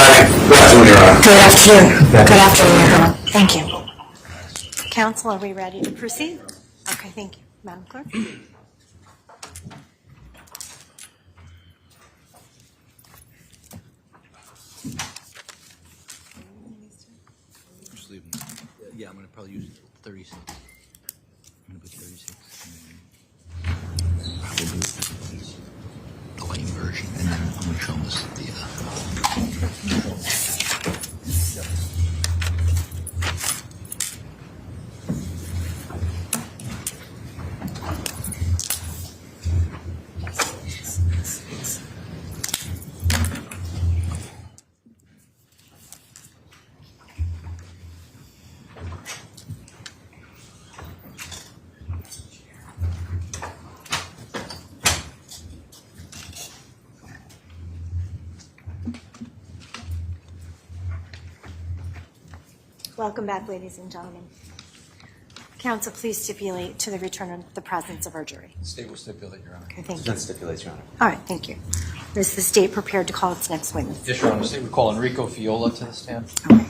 Good afternoon, Your Honor. Good afternoon. Good afternoon, everyone. Thank you. Counsel, are we ready to proceed? Okay, thank you. Madam Clerk? Just leave them. Yeah, I'm going to probably use 36. I'm going to put 36. Probably the lame version, and then I'm going to show them this. Welcome back, ladies and gentlemen. Counsel, please stipulate to the return of the presence of our jury. The state will stipulate, Your Honor. Okay, thank you. That stipulates, Your Honor. All right, thank you. Is the state prepared to call its next witness? Yes, Your Honor. The state would call Enrico Fiola to the stand. Okay.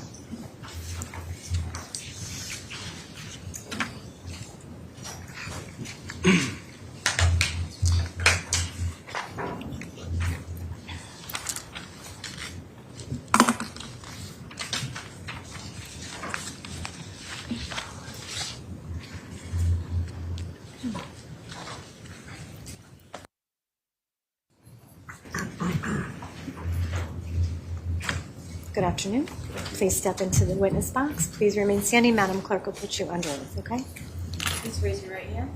Good afternoon. Please step into the witness box. Please remain standing. Madam Clerk will put you under oath, okay? Please raise your right hand.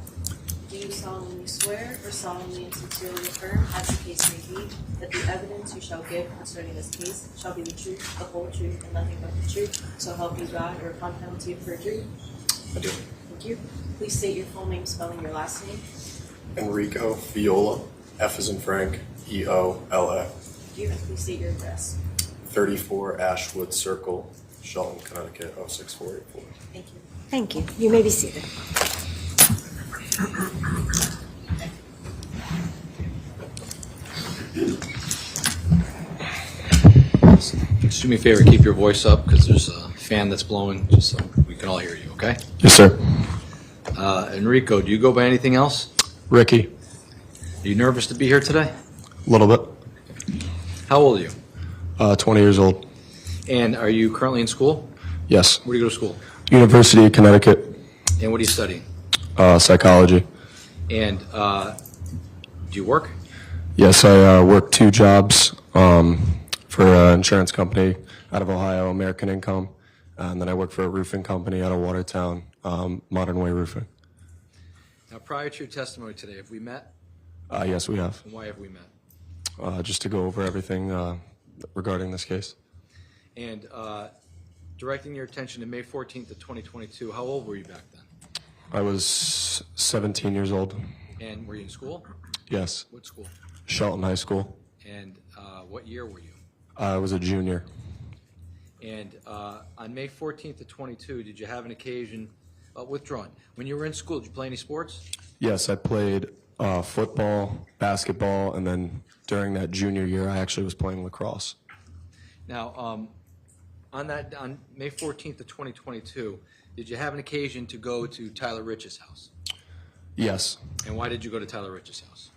Do you solemnly swear or solemnly and sincerely affirm, as the case may be, that the evidence you shall give concerning this case shall be the truth, the whole truth, and nothing but the truth, so help you God, or upon penalty of perjury? I do. Thank you. Please state your full name, spelling your last name. Enrico Fiola, F as in Frank, E-O-L-A. Thank you, and please state your address. 34 Ashwood Circle, Shelton, Connecticut, 06484. Thank you. Thank you. You may be seated. Just do me a favor, keep your voice up because there's a fan that's blowing, just so we can all hear you, okay? Yes, sir. Enrico, do you go by anything else? Ricky, Are you nervous to be here today? a little bit. How old are you? 20 years old. And are you currently in school? Yes. Where do you go to school? University of Connecticut, And what are you studying? psychology. And do you work? Yes, I work 2 jobs for an insurance company out of Ohio, American Income, and then I work for a roofing company out of Watertown, Modern Way Roofing. Now, prior to your testimony today, have we met? Yes, we have. And why have we met? Just to go over everything regarding this case. And directing your attention to May 14th of 2022, how old were you back then? I was 17 years old. And were you in school? Yes. What school? Shelton High School. And what year were you? I was a junior. And on May 14th of 22, did you have an occasion, withdrawn, when you were in school, did you play any sports? Yes, I played football, basketball, and then during that junior year, I actually was playing lacrosse. Now, on May 14th of 2022, did you have an occasion to go to Tyler Rich's house? Yes. And why did you go to Tyler Rich's house?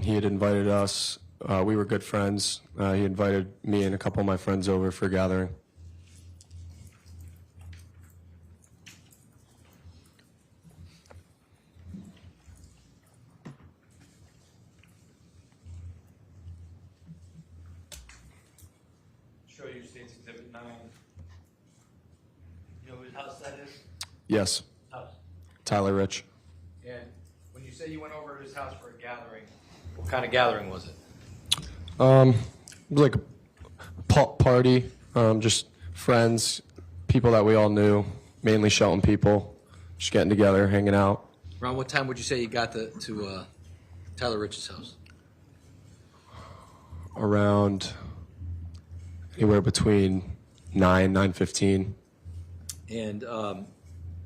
He had invited us. We were good friends. He invited me and a couple of my friends over for a gathering. Show you State's Exhibit 9. You know whose house that is? Yes, House. Tyler Rich. And when you say you went over to his house for a gathering, what kind of gathering was it? It was like a party, just friends, people that we all knew, mainly Shelton people, just getting together, hanging out. Around what time would you say you got to Tyler Rich's house? Around anywhere between 9:15. And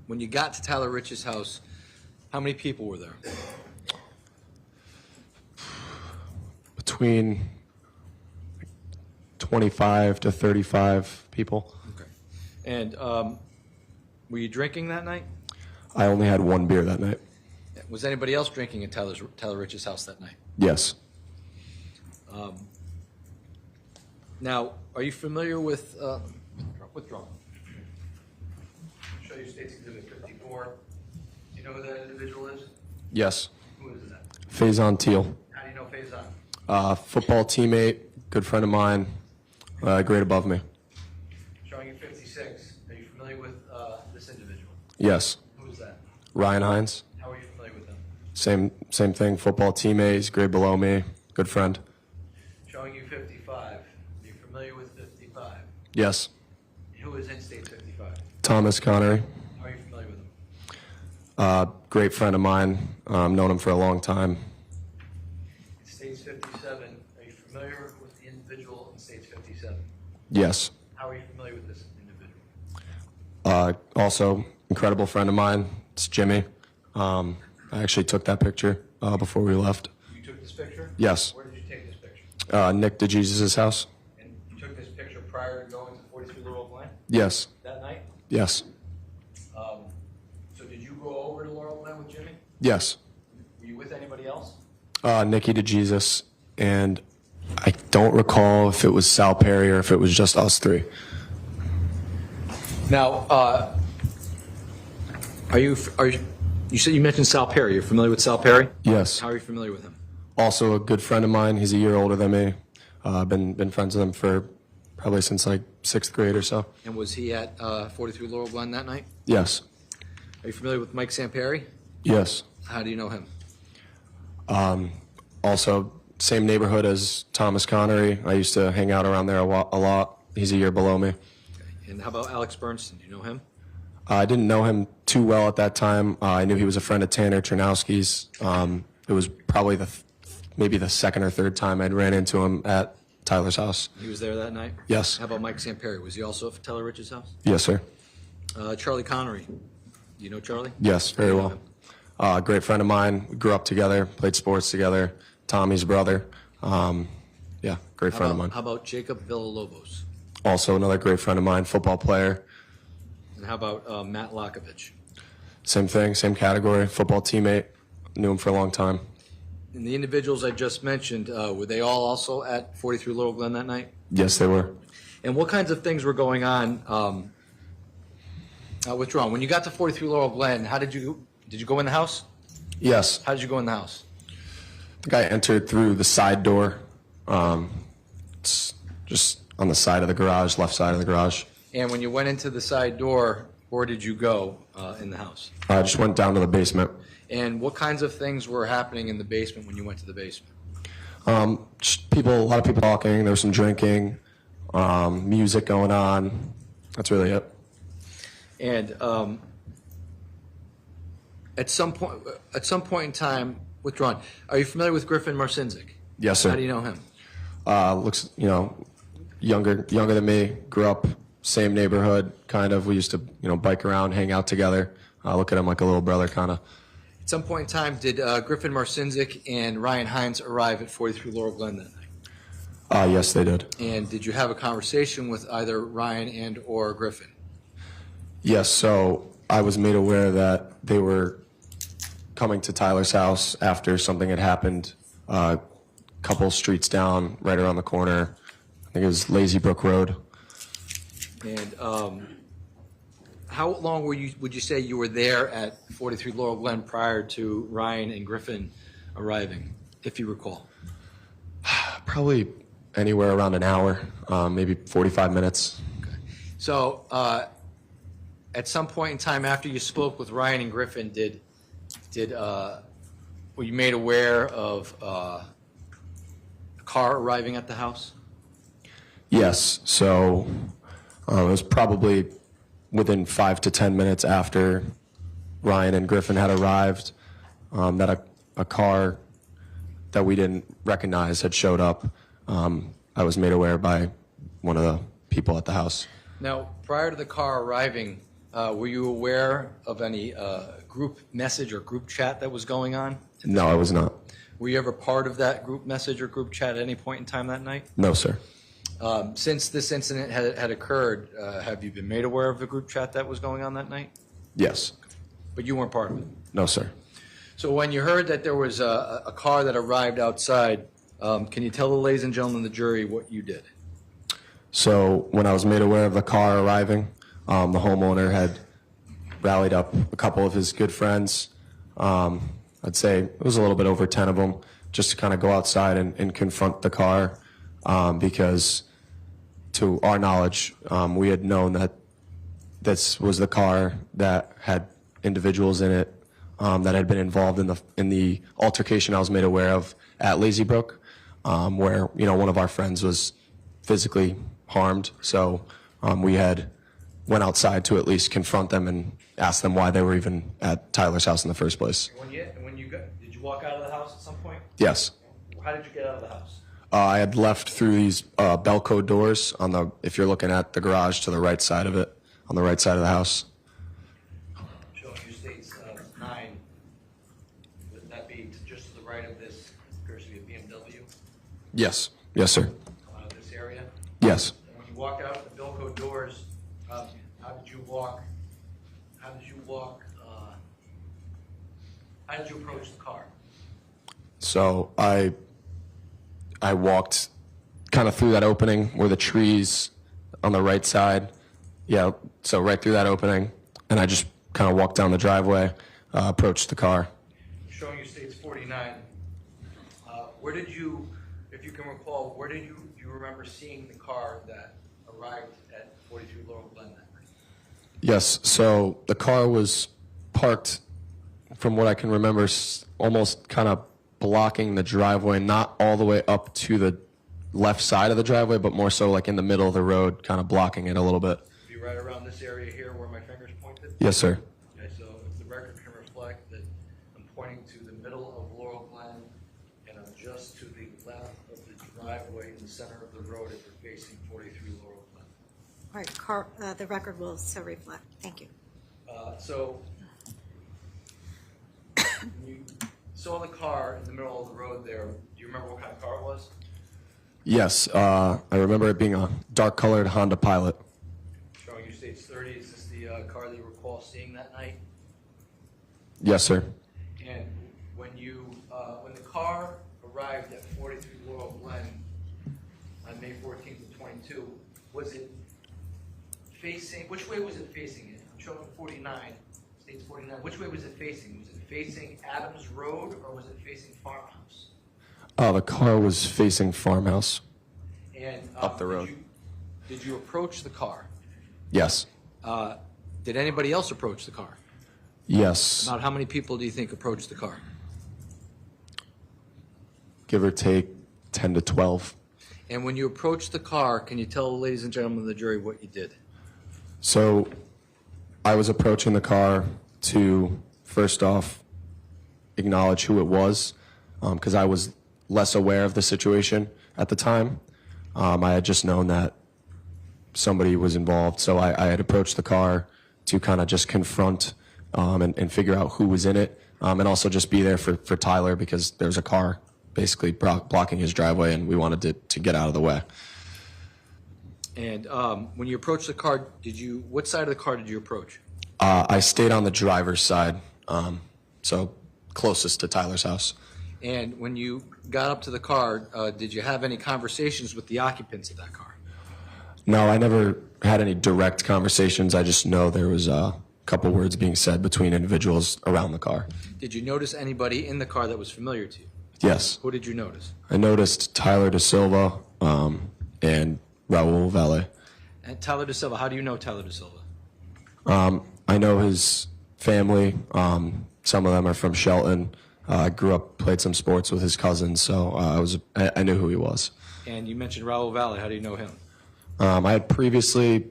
when you got to Tyler Rich's house, how many people were there? Between 25 to 35 people. Okay. And were you drinking that night? I only had one beer that night. Was anybody else drinking at Tyler Rich's house that night? Yes. Now, are you familiar with withdraw? Show you State's Exhibit 54. Do you know who that individual is? Yes. Who is that? Faison Teal. How do you know Faison? Football teammate, good friend of mine, grade above me. Showing you 56. Are you familiar with this individual? Yes. Who is that? Ryan Hines. How are you familiar with him? Same thing, football teammate, he's grade below me, good friend. Showing you 55. Are you familiar with 55? Yes. Who is in State 55? Thomas Connery, How are you familiar with him? great friend of mine, known him for a long time. In States 57, are you familiar with the individual in States 57? Yes. How are you familiar with this individual? Also, incredible friend of mine, it's Jimmy. I actually took that picture before we left. You took this picture? Yes. Where did you take this picture? Nick DeJesus' house. And you took this picture prior to going to 43 Laurel Glen Yes. that night? Yes. So did you go over to Laurel Glen with Jimmy? Yes. Were you with anybody else? Nicky DeJesus, and I don't recall if it was Sal Perry or if it was just us three. Now, you said you mentioned Sal Perry. You're familiar with Sal Perry? Yes. How are you familiar with him? Also a good friend of mine. He's a year older than me. Been friends with him for probably since like 6th grade or so. And was he at 43 Laurel Glen that night? Yes. Are you familiar with Mike Samperi? Yes. How do you know him? Also, same neighborhood as Thomas Connery. I used to hang out around there a lot. He's a year below me. And how about Alex Bernstein? Do you know him? I didn't know him too well at that time. I knew he was a friend of Tanner Chernowski's. It was probably maybe the second or third time I'd ran into him at Tyler's house. He was there that night? Yes. How about Mike Samperi? Was he also at Tyler Rich's house? Yes, sir. Charlie Connery. Do you know Charlie? Yes, very You know well. him? Great friend of mine. We grew up together, played sports together. Tommy's brother. Yeah, great friend of mine. How about Jacob Villalobos? Also another great friend of mine, football player. And how about Matt Lakovich? Same thing, same category, football teammate. Knew him for a long time. And the individuals I just mentioned, were they all also at 43 Laurel Glen that night? Yes, they were. And what kinds of things were going on? Withdrawn. When you got to 43 Laurel Glen, how did you go in the house? Yes. How did you go in the house? The guy entered through the side door. It's just on the side of the garage, left side of the garage. And when you went into the side door, where did you go in the house? I just went down to the basement. And what kinds of things were happening in the basement when you went to the basement? Just a lot of people talking. There was some drinking, music going on. That's really it. And at some point in time, withdrawn. Are you familiar with Griffin Marcinzik? Yes, sir. How do you know him? Looks, younger than me. Grew up same neighborhood, kind of. We used to, bike around, hang out together. I look at him like a little brother, kind of. At some point in time, did Griffin Marcinzik and Ryan Hines arrive at 43 Laurel Glen that night? Yes, they did. And did you have a conversation with either Ryan and or Griffin? Yes, so I was made aware that they were coming to Tyler's house after something had happened a couple streets down, right around the corner. I think it was Lazy Brook Road. And how long would you say you were there at 43 Laurel Glen prior to Ryan and Griffin arriving, if you recall? Probably anywhere around an hour, maybe 45 minutes. Okay. So at some point in time after you spoke with Ryan and Griffin, were you made aware of a car arriving at the house? Yes, so it was probably within 5 to 10 minutes after Ryan and Griffin had arrived that a car that we didn't recognize had showed up. I was made aware by one of the people at the house. Now, prior to the car arriving, were you aware of any group message or group chat that was going on? No, I was not. Were you ever part of that group message or group chat at any point in time that night? No, sir. Since this incident had occurred, have you been made aware of the group chat that was going on that night? Yes. But you weren't part of it? No, sir. So when you heard that there was a car that arrived outside, can you tell the ladies and gentlemen of the jury what you did? So when I was made aware of the car arriving, the homeowner had rallied up a couple of his good friends. I'd say it was a little bit over 10 of them, just to kind of go outside and confront the car, because to our knowledge, we had known that this was the car that had individuals in it that had been involved in the altercation I was made aware of at Lazy Brook, where one of our friends was physically harmed. So we had went outside to at least confront them and ask them why they were even at Tyler's house in the first place. Did you walk out of the house at some point? Yes. How did you get out of the house? I had left through these Belco doors if you're looking at the garage to the right side of it, on the right side of the house. Showing you states 9. Would that be just to the right of this? Appears to be a BMW. Yes. Yes, sir. This area. Yes. And when you walked out the Bilco doors, how did you walk? How did you walk? How did you approach the car? So I walked kind of through that opening where the trees on the right side. Yeah, so right through that opening, and I just kind of walked down the driveway, approached the car. Showing you states 49. Where did you, if you can recall, do you remember seeing the car that arrived at 43 Laurel Glen that night? Yes, so the car was parked, from what I can remember, almost kind of blocking the driveway, not all the way up to the left side of the driveway, but more so like in the middle of the road, kind of blocking it a little bit. Be right around this area here where my finger's pointed? Yes, sir. Okay, so if the record can reflect that I'm pointing to the middle of Laurel Glen and I'm just to the left of the driveway in the center of the road if you're facing 43 Laurel Glen. All right, the record will so reflect. Thank you. So you saw the car in the middle of the road there. Do you remember what kind of car it was? Yes, I remember it being a dark-colored Honda Pilot. Showing you states 30. Is this the car that you recall seeing that night? Yes, sir. And when the car arrived at 43 Laurel Glen on May 14th of 22, was it facing? Which way was it facing? I'm showing 49. States 49. Which way was it facing? Was it facing Adams Road or was it facing Farmhouse? The car was facing Farmhouse. And Up the road. Did you approach the car? Yes. Did anybody else approach the car? Yes. About how many people do you think approached the car? Give or take 10 to 12. And when you approached the car, can you tell the ladies and gentlemen of the jury what you did? So I was approaching the car to, first off, acknowledge who it was, because I was less aware of the situation at the time. I had just known that somebody was involved, so I had approached the car to kind of just confront and figure out who was in it, and also just be there for Tyler, because there's a car basically blocking his driveway, and we wanted to get out of the way. And when you approached the car, what side of the car did you approach? I stayed on the driver's side, so closest to Tyler's house. And when you got up to the car, did you have any conversations with the occupants of that car? No, I never had any direct conversations. I just know there was a couple words being said between individuals around the car. Did you notice anybody in the car that was familiar to you? Yes. Who did you notice? I noticed Tyler Da Silva and Raul Valle. And Tyler Da Silva, how do you know Tyler Da Silva? I know his family. Some of them are from Shelton. I grew up, played some sports with his cousins, so I knew who he was. And you mentioned Raul Valle. How do you know him? I had previously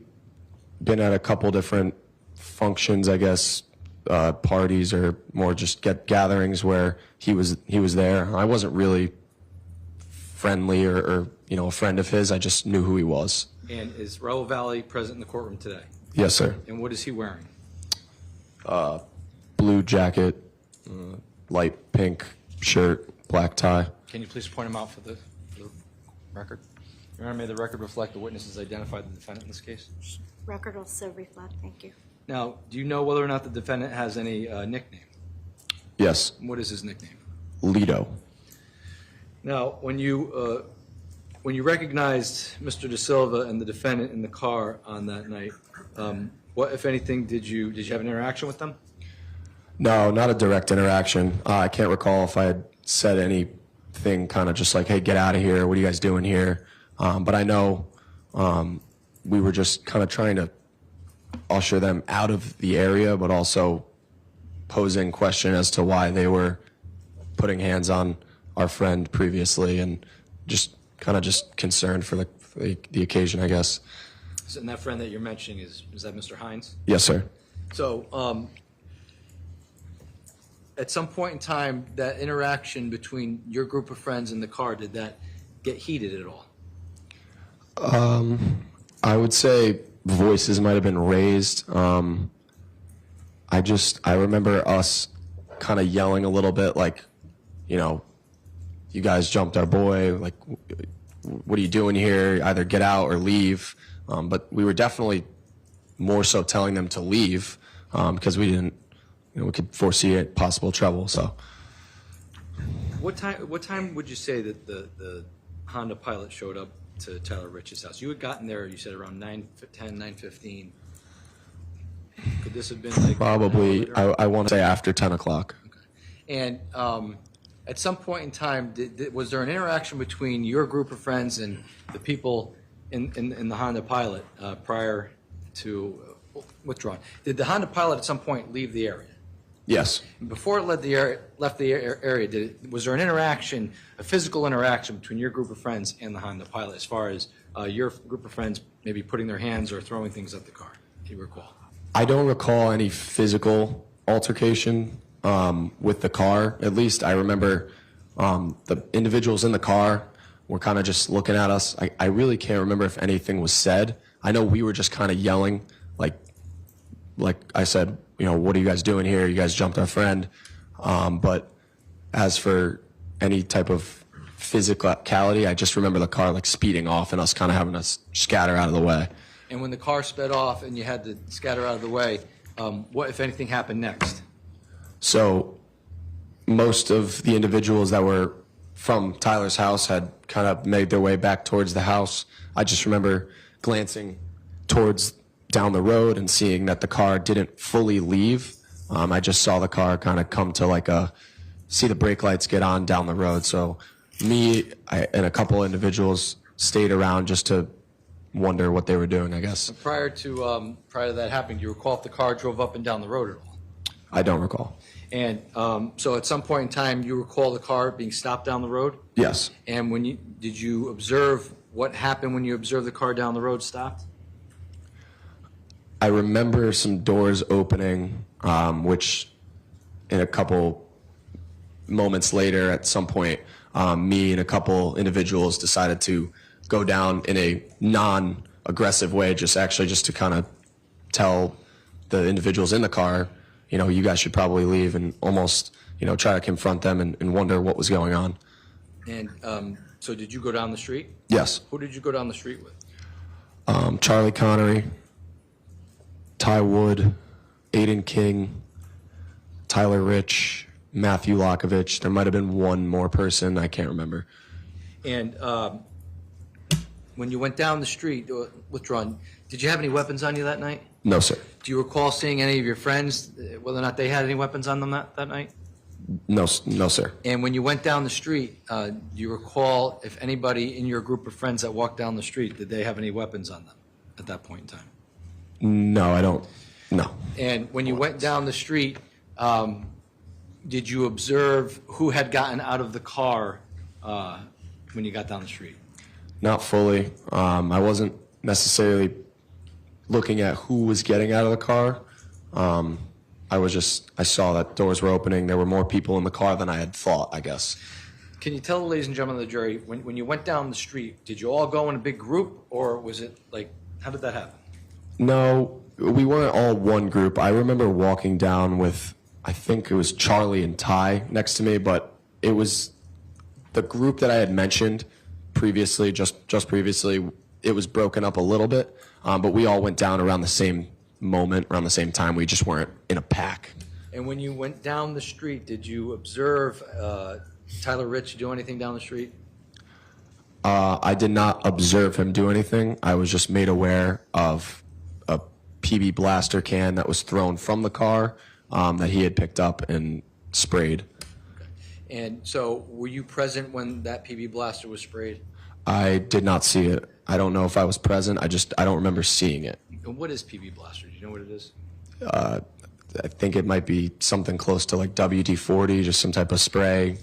been at a couple different functions, I guess, parties or more just gatherings where he was there. I wasn't really friendly or a friend of his. I just knew who he was. And is Raul Valle present in the courtroom today? Yes, sir. And what is he wearing? Blue jacket, light pink shirt, black tie. Can you please point him out for the record? Your Honor, may the record reflect the witnesses identified the defendant in this case? Record will so reflect. Thank you. Now, do you know whether or not the defendant has any nickname? Yes, What is his nickname? Lido. Now, when you recognized Mr. De Silva and the defendant in the car on that night, what, if anything, did you have an interaction with them? No, not a direct interaction. I can't recall if I had said anything kind of just like, hey, get out of here. What are you guys doing here? But I know we were just kind of trying to usher them out of the area, but also posing question as to why they were putting hands on our friend previously, and just kind of just concerned for the occasion, I guess. And that friend that you're mentioning, is that Mr. Hines? Yes, sir. So, at some point in time, that interaction between your group of friends and the car, did that get heated at all? I would say voices might have been raised. I remember us kind of yelling a little bit, like, you know, you guys jumped our boy, like, what are you doing here? Either get out or leave. But we were definitely more so telling them to leave because we didn't, we could foresee possible trouble. So, What time would you say that the Honda Pilot showed up to Tyler Rich's house? You had gotten there, you said, around 9:10, 9:15. Could this have been like probably, I want to say after 10 o'clock. Okay. And at some point in time, was there an interaction between your group of friends and the people in the Honda Pilot prior to withdrawing? Did the Honda Pilot at some point leave the area? Yes. Before it left the area, was there an interaction, a physical interaction between your group of friends and the Honda Pilot, as far as your group of friends maybe putting their hands or throwing things at the car? Do you recall? I don't recall any physical altercation with the car. At least I remember the individuals in the car were kind of just looking at us. I really can't remember if anything was said. I know we were just kind of yelling, like I said, what are you guys doing here? You guys jumped our friend. But as for any type of physicality, I just remember the car like speeding off and us kind of having to scatter out of the way. And when the car sped off and you had to scatter out of the way, what, if anything, happened next? So most of the individuals that were from Tyler's house had kind of made their way back towards the house. I just remember glancing towards down the road and seeing that the car didn't fully leave. I just saw the car kind of come to see the brake lights get on down the road. So and a couple individuals stayed around just to wonder what they were doing, I guess. Prior to that happening, do you recall if the car drove up and down the road at all? I don't recall. And so at some point in time, you recall the car being stopped down the road? Yes. And did you observe what happened when you observed the car down the road stopped? I remember some doors opening, which in a couple moments later, at some point, me and a couple individuals decided to go down in a non-aggressive way, just to kind of tell the individuals in the car, you guys should probably leave, and almost, try to confront them and wonder what was going on. And so did you go down the street? Yes. Who did you go down the street with? Charlie Connery, Ty Wood, Aiden King, Tyler Rich, Matthew Lokovich. There might have been one more person. I can't remember. And when you went down the street, withdrawn, did you have any weapons on you that night? No, sir. Do you recall seeing any of your friends, whether or not they had any weapons on them that night? No, sir. And when you went down the street, do you recall if anybody in your group of friends that walked down the street, did they have any weapons on them at that point in time? No, I don't. No. And when you went down the street, did you observe who had gotten out of the car when you got down the street? Not fully. I wasn't necessarily looking at who was getting out of the car. I saw that doors were opening. There were more people in the car than I had thought, I guess. Can you tell the ladies and gentlemen of the jury, when you went down the street, did you all go in a big group, or was it how did that happen? No, we weren't all one group. I remember walking down with, I think it was Charlie and Ty next to me, but it was the group that I had mentioned previously, just previously, it was broken up a little bit, but we all went down around the same moment, around the same time. We just weren't in a pack. And when you went down the street, did you observe Tyler Rich do anything down the street? I did not observe him do anything. I was just made aware of a PB blaster can that was thrown from the car that he had picked up and sprayed. And so were you present when that PB blaster was sprayed? I did not see it. I don't know if I was present. I don't remember seeing it. And what is PB blaster? Do you know what it is? I think it might be something close to like WD-40, just some type of spray,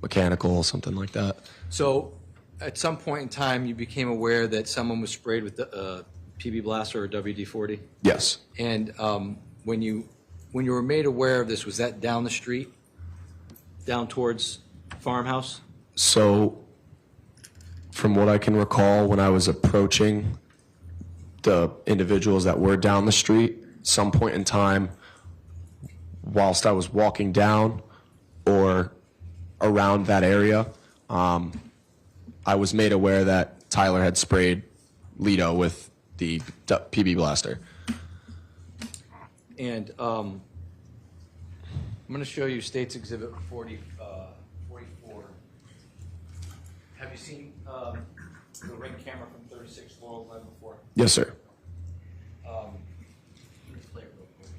mechanical, something like that. So at some point in time, you became aware that someone was sprayed with the PB blaster or WD-40? Yes. And when you were made aware of this, was that down the street, down towards Farmhouse? So from what I can recall, when I was approaching the individuals that were down the street, some point in time, whilst I was walking down or around that area, I was made aware that Tyler had sprayed Lito with the PB blaster. And I'm going to show you State's Exhibit 44. Have you seen the ring camera from 36 Laurel Glen before? Yes, sir. Let me play it real quick.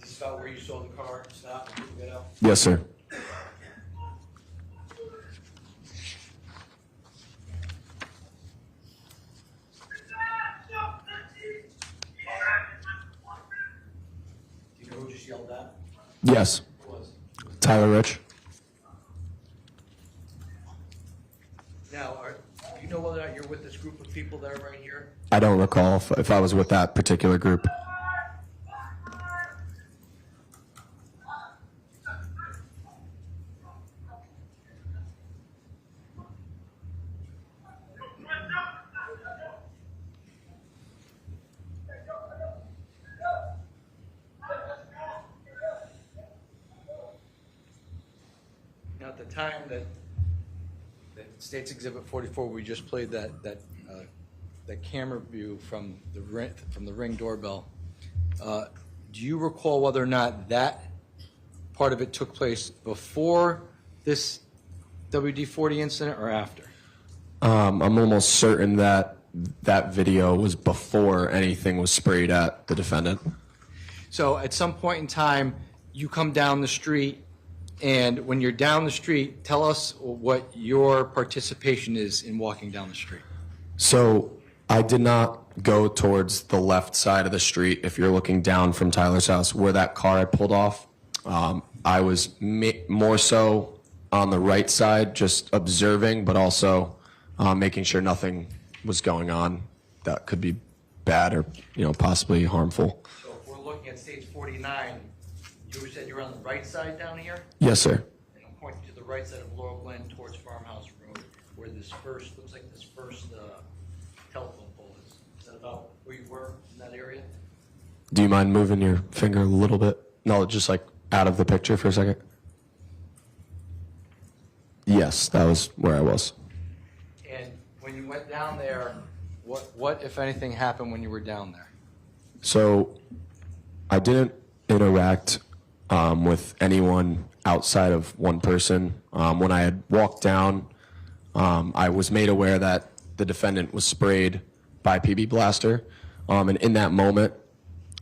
Is this about where you saw the car stop and people get out? Yes, sir. Do you know who just yelled at? Yes. Who was? Tyler Rich. Now, do you know whether or not you're with this group of people that are right here? I don't recall if I was with that particular group. Now, at the time that State's Exhibit 44, we just played that camera view from the Ring doorbell. Do you recall whether or not that part of it took place before this WD-40 incident or after? I'm almost certain that that video was before anything was sprayed at the defendant. So at some point in time, you come down the street, and when you're down the street, tell us what your participation is in walking down the street. So I did not go towards the left side of the street. If you're looking down from Tyler's house where that car had pulled off, I was more so on the right side, just observing, but also making sure nothing was going on that could be bad or possibly harmful. So if we're looking at Stage 49, you said you're on the right side down here? Yes, sir. And I'm pointing to the right side of Laurel Glen towards Farmhouse Road, where this first, looks like this first telephone pole is. Is that about where you were in that area? Do you mind moving your finger a little bit? No, just like out of the picture for a second. Yes, that was where I was. And when you went down there, what if anything, happened when you were down there? So I didn't interact with anyone outside of one person. When I had walked down, I was made aware that the defendant was sprayed by PB blaster. And in that moment,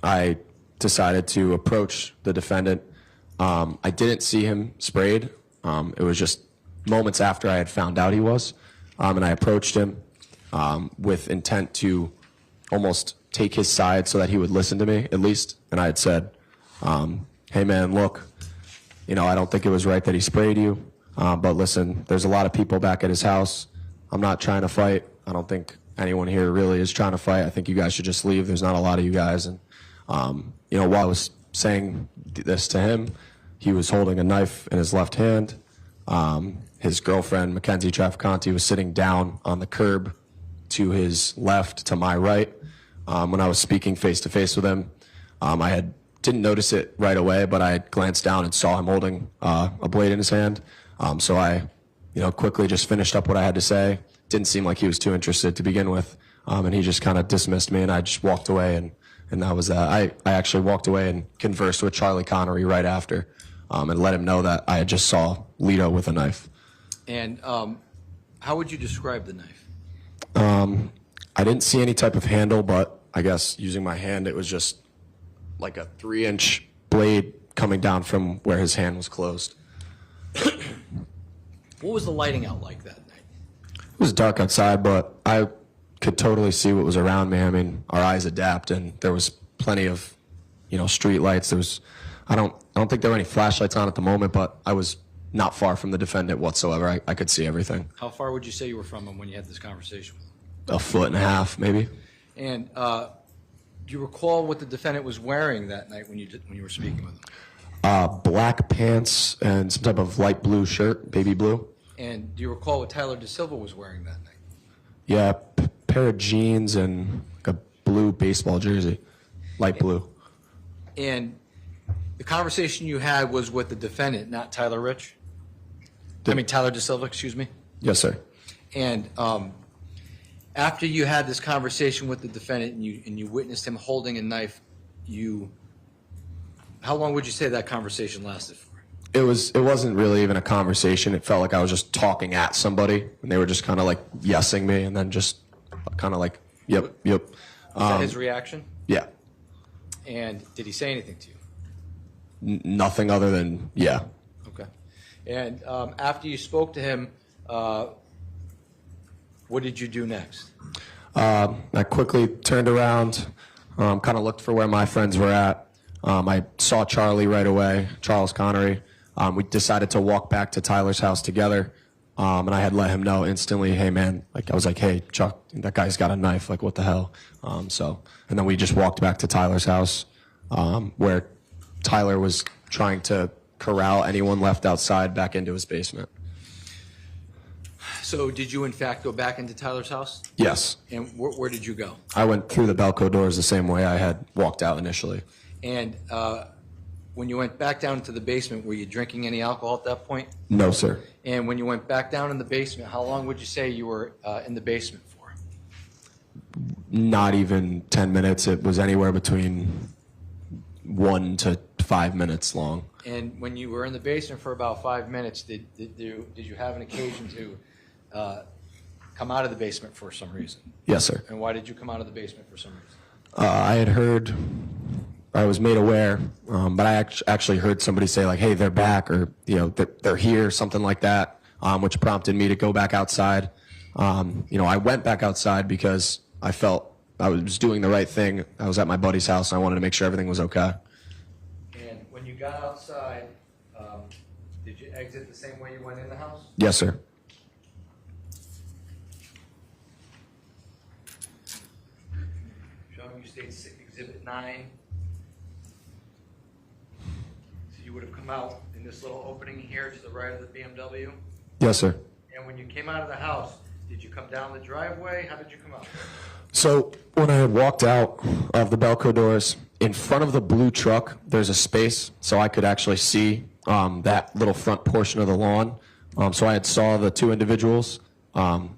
I decided to approach the defendant. I didn't see him sprayed. It was just moments after I had found out he was. And I approached him with intent to almost take his side so that he would listen to me, at least. And I had said, hey, man, look, I don't think it was right that he sprayed you. But listen, there's a lot of people back at his house. I'm not trying to fight. I don't think anyone here really is trying to fight. I think you guys should just leave. There's not a lot of you guys. And, while I was saying this to him, he was holding a knife in his left hand. His girlfriend, Mackenzie Traficanti, was sitting down on the curb to his left, to my right. When I was speaking face-to-face with him, didn't notice it right away, but I glanced down and saw him holding a blade in his hand. So I, quickly just finished up what I had to say. Didn't seem like he was too interested to begin with, and he just kind of dismissed me, and I just walked away, and that was that. I actually walked away and conversed with Charlie Connery right after, and let him know that I had just saw Lito with a knife. And how would you describe the knife? I didn't see any type of handle, but I guess using my hand, it was just like a 3-inch blade coming down from where his hand was closed. What was the lighting out like that night? It was dark outside, but I could totally see what was around me. I mean, our eyes adapt, and there was plenty of, street lights. There was, I don't think there were any flashlights on at the moment, but I was not far from the defendant whatsoever. I could see everything. How far would you say you were from him when you had this conversation with him? 1.5 feet, maybe. And do you recall what the defendant was wearing that night when you were speaking with him? Black pants and some type of light blue shirt, baby blue. And do you recall what Tyler DeSilva was wearing that night? Yeah, pair of jeans and like a blue baseball jersey, light blue. And the conversation you had was with the defendant, not Tyler Rich? Tyler DeSilva, excuse me? Yes, sir. And after you had this conversation with the defendant and you witnessed him holding a knife, how long would you say that conversation lasted for? It wasn't really even a conversation. It felt like I was just talking at somebody, and they were just kind of like yesing me, and then just kind of like, yep. Was that his reaction? Yeah. And did he say anything to you? Nothing other than, yeah. Okay. And after you spoke to him, what did you do next? I quickly turned around, kind of looked for where my friends were at. I saw Charlie right away, Charles Connery. We decided to walk back to Tyler's house together, and I had let him know instantly, hey, man, I was like, hey, Chuck, that guy's got a knife, like, what the hell? And then we just walked back to Tyler's house, where Tyler was trying to corral anyone left outside back into his basement. So did you, in fact, go back into Tyler's house? Yes. And where did you go? I went through the Belco doors the same way I had walked out initially. And when you went back down to the basement, were you drinking any alcohol at that point? No, sir. And when you went back down in the basement, how long would you say you were in the basement for? Not even 10 minutes. It was anywhere between 1 to 5 minutes long. And when you were in the basement for about 5 minutes, did you have an occasion to come out of the basement for some reason? Yes, sir. And why did you come out of the basement for some reason? I had heard, I was made aware, but I actually heard somebody say like, hey, they're back, or, they're here, something like that, which prompted me to go back outside. I went back outside because I felt I was doing the right thing. I was at my buddy's house, and I wanted to make sure everything was okay. And when you got outside, did you exit the same way you went in the house? Yes, sir. Showing you state Exhibit 9. So you would have come out in this little opening here to the right of the BMW. Yes, sir. And when you came out of the house, did you come down the driveway? How did you come out? So when I had walked out of the Belco doors, in front of the blue truck, there's a space, so I could actually see that little front portion of the lawn. So I had saw the two individuals. I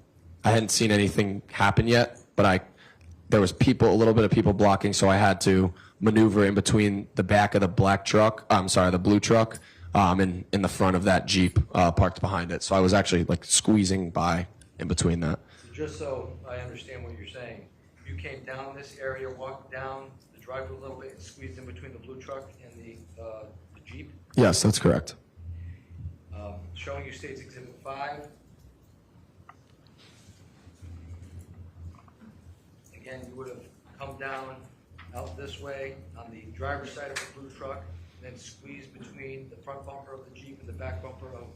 hadn't seen anything happen yet, but there was a little bit of people blocking, so I had to maneuver in between the back of the the blue truck, and in the front of that Jeep parked behind it. So I was actually like squeezing by in between that. So just so I understand what you're saying, you came down this area, walked down the driveway a little bit, and squeezed in between the blue truck and the Jeep? Yes, that's correct. Showing you states Exhibit 5. Again, you would have come down out this way on the driver's side of the blue truck, then squeezed between the front bumper of the Jeep and the back bumper of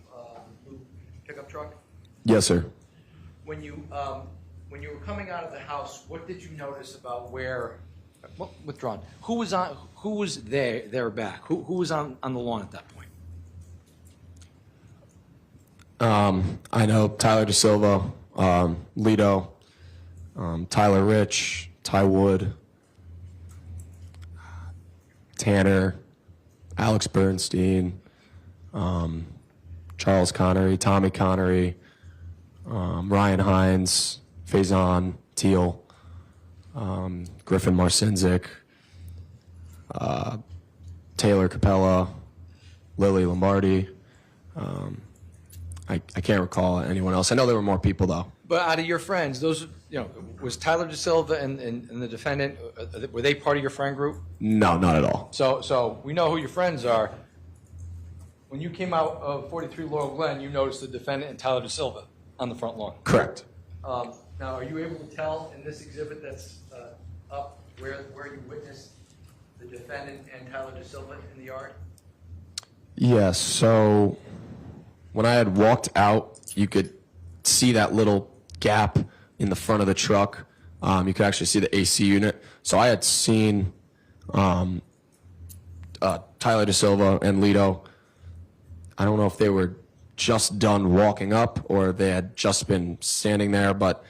the blue pickup truck. Yes, sir. When you when you were coming out of the house, what did you notice about where, well, withdrawn, who was there back? Who was on the lawn at that point? I know Tyler DeSilva, Lito, Tyler Rich, Ty Wood, Tanner, Alex Bernstein, Charles Connery, Tommy Connery, Ryan Hines, Faison, Teal, Griffin Marcinzik, Taylor Capella, Lily Lombardi. I can't recall anyone else. I know there were more people, though. But out of your friends, those, was Tyler DeSilva and the defendant, were they part of your friend group? No, not at all. So we know who your friends are. When you came out of 43 Laurel Glen, you noticed the defendant and Tyler DeSilva on the front lawn. Correct. Now, are you able to tell in this exhibit that's up where you witnessed the defendant and Tyler DeSilva in the yard? Yes, so when I had walked out, you could see that little gap in the front of the truck. You could actually see the AC unit. So I had seen Tyler DeSilva and Lito. I don't know if they were just done walking up or they had just been standing there, but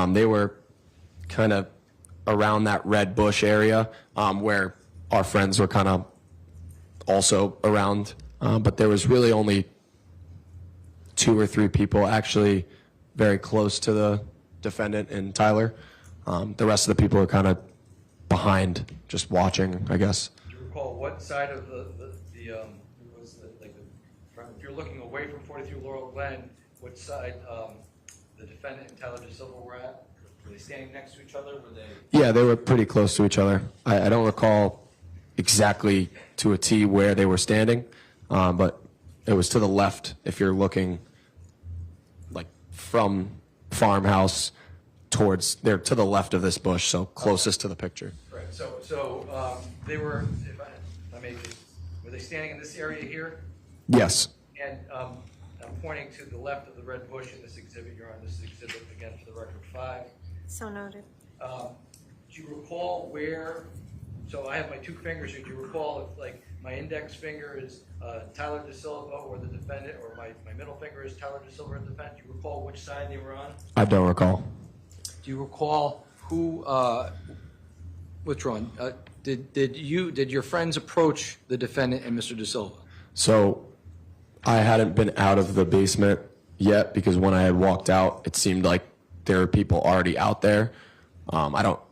they were kind of around that red bush area where our friends were kind of also around. But there was really only 2 or 3 people actually very close to the defendant and Tyler. The rest of the people were kind of behind, just watching, I guess. Do you recall what side of if you're looking away from 43 Laurel Glen, what side the defendant and Tyler DeSilva were at? Were they standing next to each other? Were they? Yeah, they were pretty close to each other. I don't recall exactly to a T where they were standing, but it was to the left if you're looking like from farmhouse towards, they're to the left of this bush, so closest to the picture. Right. So they were. If I may just, were they standing in this area here? Yes. And I'm pointing to the left of the red bush in this exhibit. You're on this exhibit again for the record 5. So noted. Do you recall where? So I have my 2 fingers here. Do you recall if, like, my index finger is Tyler DeSilva or the defendant, or my middle finger is Tyler DeSilva or the defendant? Do you recall which side they were on? I don't recall. Do you recall who, withdrawn, did your friends approach the defendant and Mr. DeSilva? So I hadn't been out of the basement yet because when I had walked out, it seemed like there were people already out there.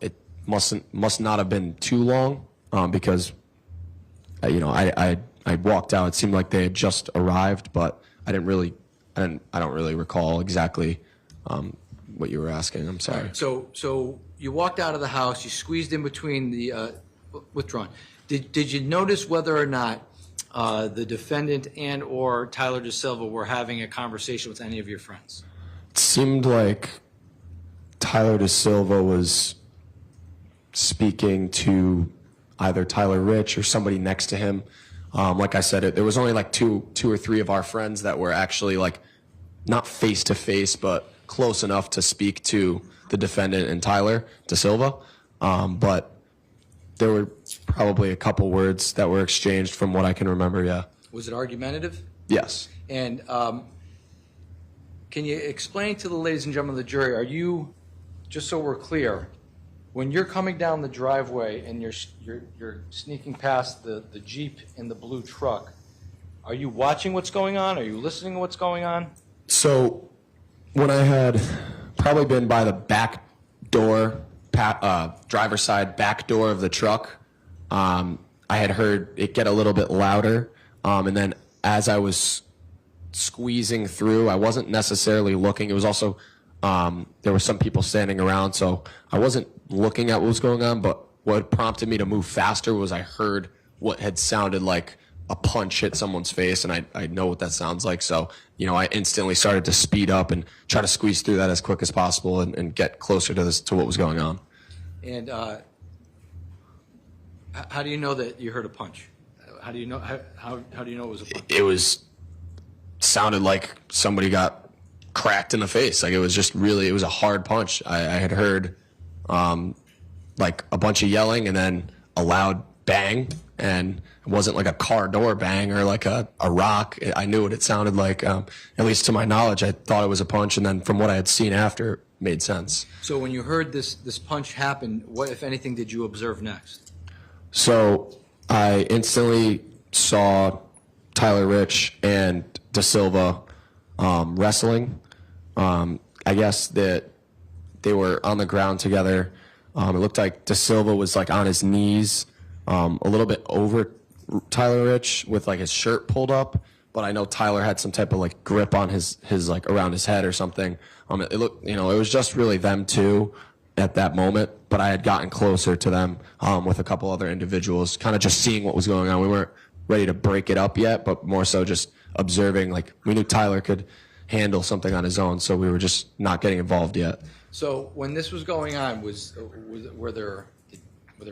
It must not have been too long because, I walked out. It seemed like they had just arrived, but I don't really recall exactly what you were asking. I'm sorry. So you walked out of the house, you squeezed in between the, withdrawn. Did you notice whether or not the defendant and or Tyler DeSilva were having a conversation with any of your friends? It seemed like Tyler DeSilva was speaking to either Tyler Rich or somebody next to him. Like I said, there was only like two or three of our friends that were actually like not face to face, but close enough to speak to the defendant and Tyler DeSilva. But there were probably a couple words that were exchanged from what I can remember, yeah. Was it argumentative? Yes. And can you explain to the ladies and gentlemen of the jury, are you, just so we're clear, when you're coming down the driveway and you're sneaking past the Jeep in the blue truck, are you watching what's going on? Are you listening to what's going on? So when I had probably been by the back door, driver's side back door of the truck, I had heard it get a little bit louder. And then as I was squeezing through, I wasn't necessarily looking. It was also, there were some people standing around, so I wasn't looking at what was going on, but what prompted me to move faster was I heard what had sounded like a punch hit someone's face, and I know what that sounds like. So, I instantly started to speed up and try to squeeze through that as quick as possible and get closer to what was going on. And how do you know that you heard a punch? How do you know? How do you know it was a punch? It sounded like somebody got cracked in the face. Like, it was just really, it was a hard punch. I had heard like a bunch of yelling and then a loud bang, and it wasn't like a car door bang or like a rock. I knew what it sounded like. At least to my knowledge, I thought it was a punch, and then from what I had seen after, it made sense. So when you heard this punch happen, what, if anything, did you observe next? So I instantly saw Tyler Rich and Da Silva wrestling. I guess that they were on the ground together. It looked like Da Silva was like on his knees, a little bit over Tyler Rich with like his shirt pulled up, but I know Tyler had some type of like grip on his like around his head or something. It looked, it was just really them two at that moment, but I had gotten closer to them with a couple other individuals, kind of just seeing what was going on. We weren't ready to break it up yet, but more so just observing. Like, we knew Tyler could handle something on his own, so we were just not getting involved yet. So when this was going on, were there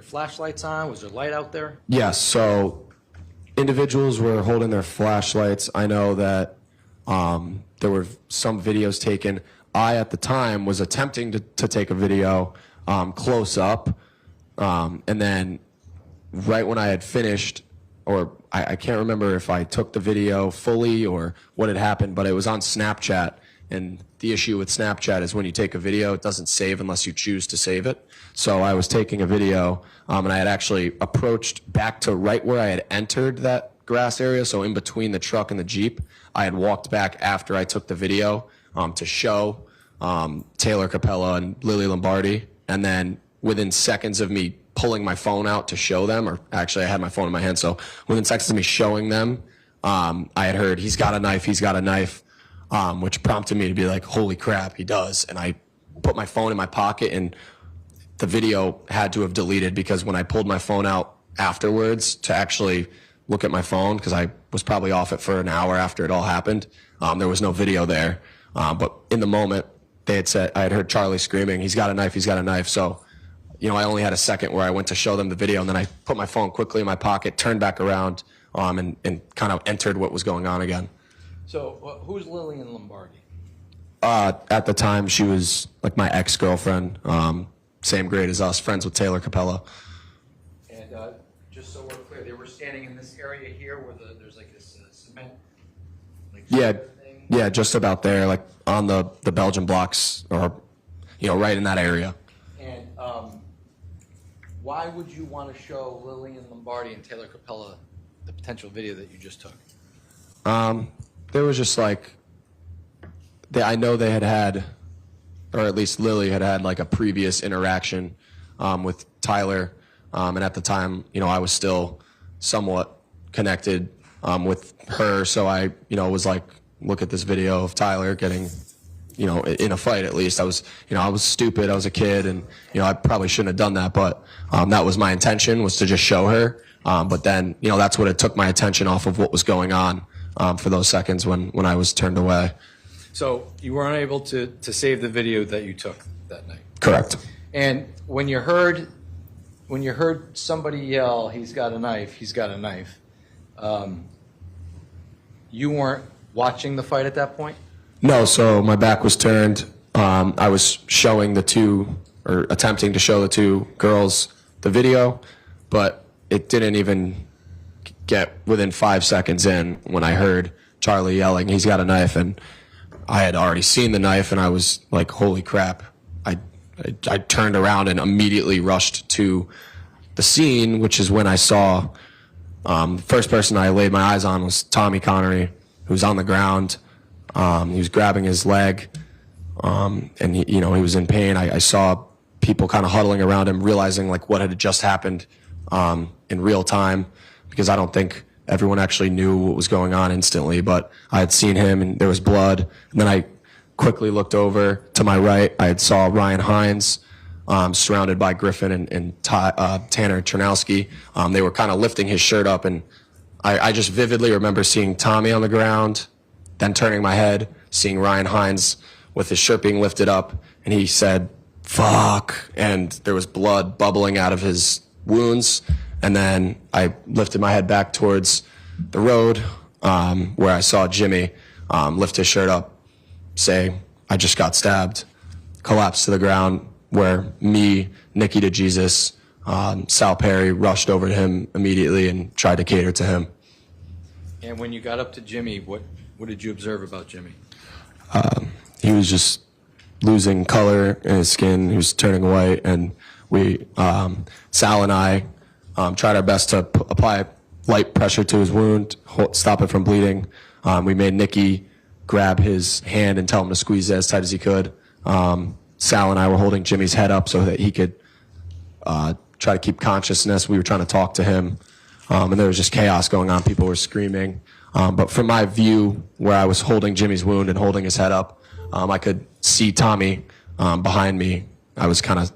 flashlights on? Was there light out there? Yes, so individuals were holding their flashlights. I know that there were some videos taken. I, at the time, was attempting to take a video close up, and then right when I had finished, or I can't remember if I took the video fully or what had happened, but it was on Snapchat. And the issue with Snapchat is when you take a video, it doesn't save unless you choose to save it. So I was taking a video, and I had actually approached back to right where I had entered that grass area, so in between the truck and the Jeep. I had walked back after I took the video to show Taylor Capella and Lily Lombardi. And then within seconds of me pulling my phone out to show them, or actually I had my phone in my hand, so within seconds of me showing them, I had heard, "He's got a knife, he's got a knife," which prompted me to be like, holy crap, he does. And I put my phone in my pocket, and the video had to have deleted, because when I pulled my phone out afterwards to actually look at my phone, because I was probably off it for an hour after it all happened, there was no video there. But in the moment, they had said, I had heard Charlie screaming, "He's got a knife, he's got a knife." So, I only had a second where I went to show them the video, and then I put my phone quickly in my pocket, turned back around, and kind of entered what was going on again. So who's Lillian Lombardi? At the time, she was like my ex-girlfriend, same grade as us, friends with Taylor Capella. And just so we're clear, they were standing in this area here where there's like this cement. Yeah, just about there, like on the Belgian blocks, or right in that area. And why would you want to show Lillian Lombardi and Taylor Capella the potential video that you just took? There was just like, I know they had, or at least Lily had like a previous interaction with Tyler, and at the time, I was still somewhat connected with her, so I, was like, look at this video of Tyler getting, in a fight. At least I was stupid. I was a kid, and I probably shouldn't have done that, but that was my intention, was to just show her. But then, that's what it took my attention off of what was going on for those seconds when I was turned away. So you were unable to save the video that you took that night. Correct. And when you heard somebody yell, "He's got a knife, he's got a knife," you weren't watching the fight at that point? No, so my back was turned. I was showing the two, or attempting to show the two girls the video, but it didn't even get within 5 seconds in when I heard Charlie yelling, "He's got a knife," and I had already seen the knife, and I was like, holy crap. I turned around and immediately rushed to the scene, which is when I saw, the first person I laid my eyes on was Tommy Connery, who's on the ground. He was grabbing his leg, and he was in pain. I saw people kind of huddling around him, realizing like what had just happened in real time, because I don't think everyone actually knew what was going on instantly, but I had seen him, and there was blood. And then I quickly looked over to my right. I had saw Ryan Hines surrounded by Griffin and Tanner Chernowski. They were kind of lifting his shirt up, and I just vividly remember seeing Tommy on the ground, then turning my head, seeing Ryan Hines with his shirt being lifted up, and he said, "Fuck," and there was blood bubbling out of his wounds. And then I lifted my head back towards the road, where I saw Jimmy lift his shirt up, say, I just got stabbed, collapsed to the ground, where me, Nicky DeJesus, Sal Perry rushed over to him immediately and tried to cater to him. And when you got up to Jimmy, what did you observe about Jimmy? He was just losing color in his skin. He was turning white, and we, Sal and I, tried our best to apply light pressure to his wound, stop it from bleeding. We made Nicky grab his hand and tell him to squeeze it as tight as he could. Sal and I were holding Jimmy's head up so that he could try to keep consciousness. We were trying to talk to him, and there was just chaos going on. People were screaming. But from my view, where I was holding Jimmy's wound and holding his head up, I could see Tommy behind me. I was kind of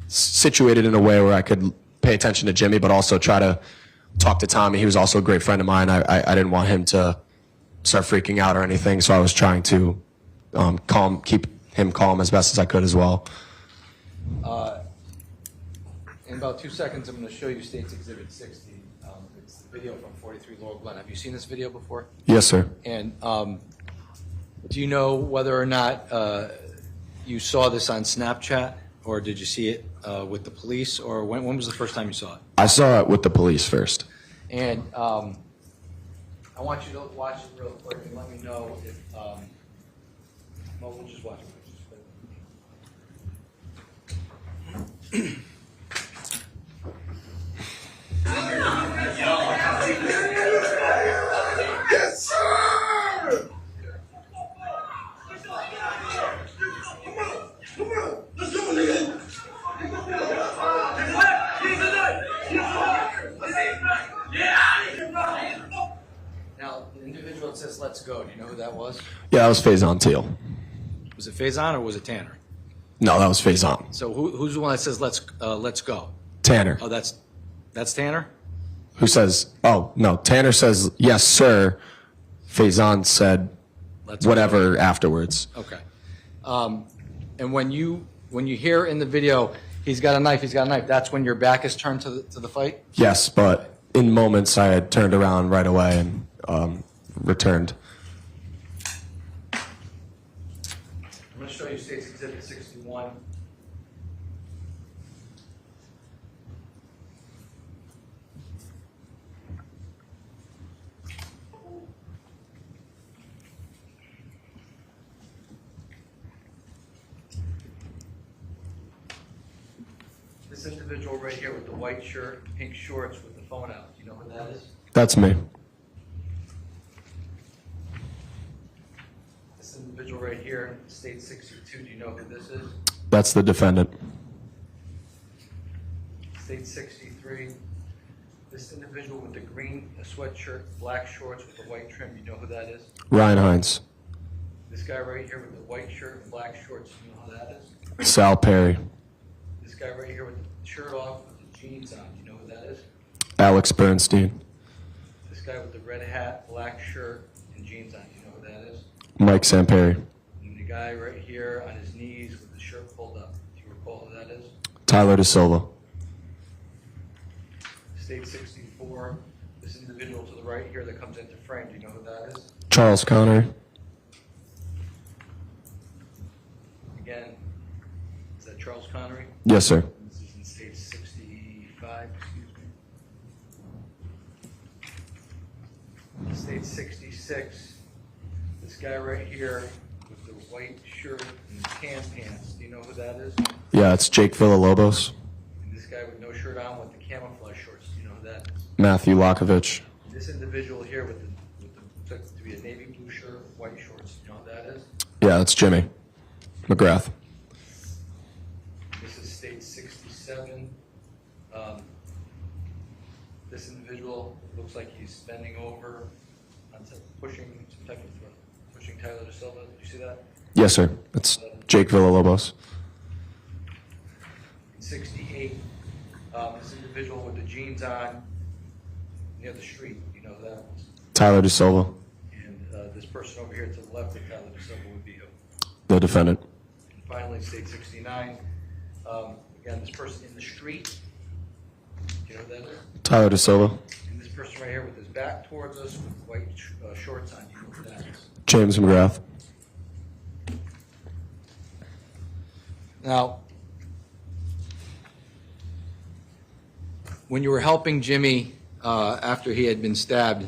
situated in a way where I could pay attention to Jimmy, but also try to talk to Tommy. He was also a great friend of mine. I didn't want him to start freaking out or anything, so I was trying to keep him calm as best as I could as well. In about 2 seconds, I'm going to show you State's Exhibit 60. It's the video from 43 Laurel Glen. Have you seen this video before? Yes, sir. And do you know whether or not you saw this on Snapchat, or did you see it with the police, or when was the first time you saw it? I saw it with the police first. And I want you to watch it real quick and let me know if, well, we'll just watch it. Yes, sir! Come on! Let's go, nigga! Now, the individual that says "Let's go," do you know who that was? Yeah, that was Faison Teal. Was it Faison or was it Tanner? No, that was Faison. So who's the one that says "Let's go"? Tanner. Oh, that's Tanner. Who says, oh, no, Tanner says, yes, sir. Faison said Let's whatever afterwards. Okay. And when you hear in the video, he's got a knife, that's when your back is turned to the fight? Yes, but in moments I had turned around right away and returned. I'm going to show you State's Exhibit 61. This individual right here with the white shirt, pink shorts with the phone out, do you know who that is? That's me. This individual right here, State 62, do you know who this is? That's the defendant. State 63, this individual with the green sweatshirt, black shorts with the white trim, you know who that is? Ryan Hines. This guy right here with the white shirt and black shorts, you know who that is? Sal Perry. This guy right here with the shirt off with the jeans on, you know who that is? Alex Bernstein. This guy with the red hat, black shirt, and jeans on, you know who that is? Mike Samperi. And the guy right here on his knees with the shirt pulled up, do you recall who that is? Tyler De Silva. State 64, this individual to the right here that comes into frame, do you know who that is? Charles Connery. Again, is that Charles Connery? Yes, sir. This is in State 65, excuse me. State 66, this guy right here with the white shirt and tan pants, do you know who that is? Yeah, it's Jake Villalobos. And this guy with no shirt on with the camouflage shorts, do you know who that is? Matthew Lokovich. This individual here with the looks to be a navy blue shirt, white shorts, do you know who that is? Yeah, that's Jimmy McGrath. This is State 67. This individual looks like he's bending over, pushing some type of pushing Tyler De Silva. Did you see that? Yes, sir. It's Jake Villalobos. 68. This individual with the jeans on near the street. You know who that was? Tyler De Silva. And this person over here to the left of Tyler De Silva would be who? The defendant. And finally, State 69. Again, this person in the street. Do you know who that is? Tyler De Silva. And this person right here with his back towards us with white shorts on. Do you know who that is? James McGrath. Now, when you were helping Jimmy after he had been stabbed,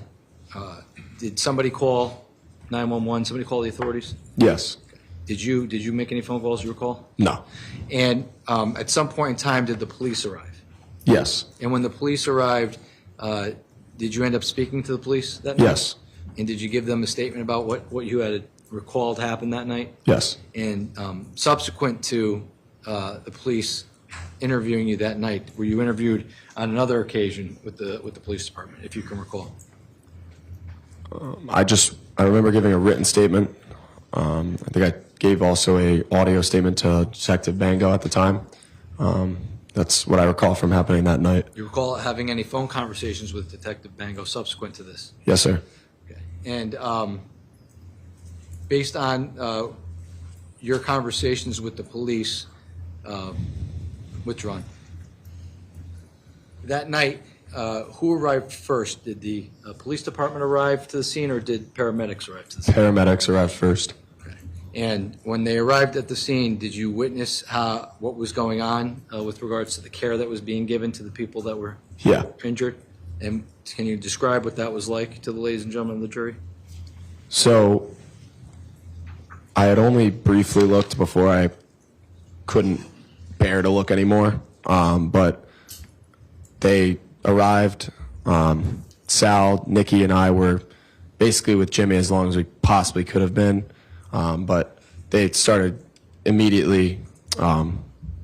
did somebody call 911? Somebody call the authorities? Yes. Did you make any phone calls you recall? No. And at some point in time, did the police arrive? Yes. And when the police arrived, did you end up speaking to the police that night? Yes. And did you give them a statement about what you had recalled happened that night? Yes. And subsequent to the police interviewing you that night, were you interviewed on another occasion with the police department, if you can recall? I remember giving a written statement. I think I gave also a audio statement to Detective Bango at the time. That's what I recall from happening that night. You recall having any phone conversations with Detective Bango subsequent to this? Yes, sir. Okay. And based on your conversations with the police, withdrawn, that night, who arrived first? Did the police department arrive to the scene, or did paramedics arrive to the scene? Paramedics arrived first. Okay. And when they arrived at the scene, did you witness what was going on with regards to the care that was being given to the people that were Yeah. injured? And can you describe what that was like to the ladies and gentlemen of the jury? So I had only briefly looked before I couldn't bear to look anymore. But they arrived. Sal, Nikki, and I were basically with Jimmy as long as we possibly could have been. But they started immediately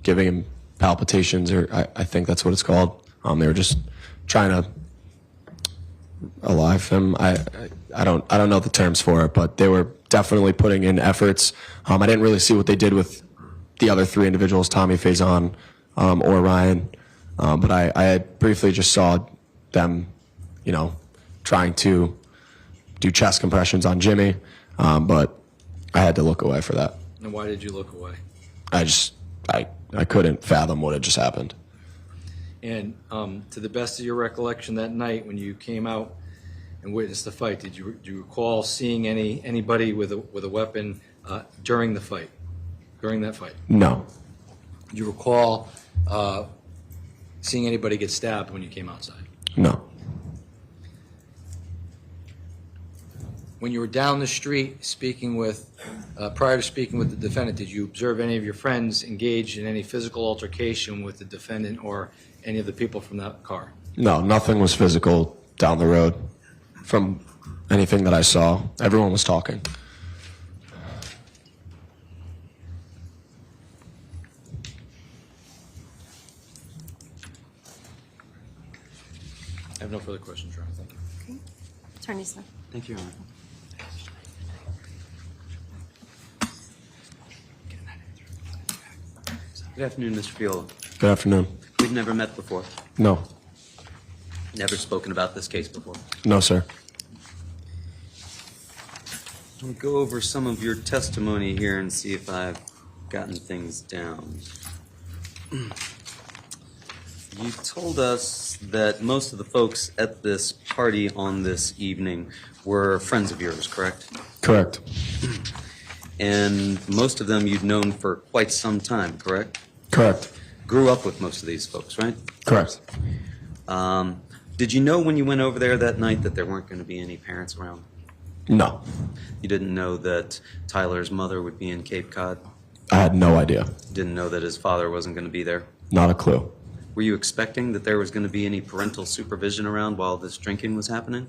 giving him palpitations, or I think that's what it's called. They were just trying to alive him. I don't know the terms for it, but they were definitely putting in efforts. I didn't really see what they did with the other three individuals, Tommy, Faison, or Ryan. But I had briefly just saw them, trying to do chest compressions on Jimmy, but I had to look away for that. And why did you look away? I couldn't fathom what had just happened. And to the best of your recollection that night when you came out and witnessed the fight, do you recall seeing anybody with a weapon during the fight, during that fight? No. Do you recall seeing anybody get stabbed when you came outside? No. When you were down the street prior to speaking with the defendant, did you observe any of your friends engage in any physical altercation with the defendant or any of the people from that car? No, nothing was physical down the road from anything that I saw. Everyone was talking. I have no further questions, Your Honor. Thank you. Okay. Attorney Smith. Thank you, Your Honor. Good afternoon, Mr. Fiola. Good afternoon. We've never met before. No. Never spoken about this case before. No, sir. I'll go over some of your testimony here and see if I've gotten things down. You told us that most of the folks at this party on this evening were friends of yours, correct? Correct. And most of them you'd known for quite some time, correct? Correct. Grew up with most of these folks, right? Correct. Did you know when you went over there that night that there weren't going to be any parents around? No. You didn't know that Tyler's mother would be in Cape Cod? I had no idea. Didn't know that his father wasn't going to be there? Not a clue. Were you expecting that there was going to be any parental supervision around while this drinking was happening?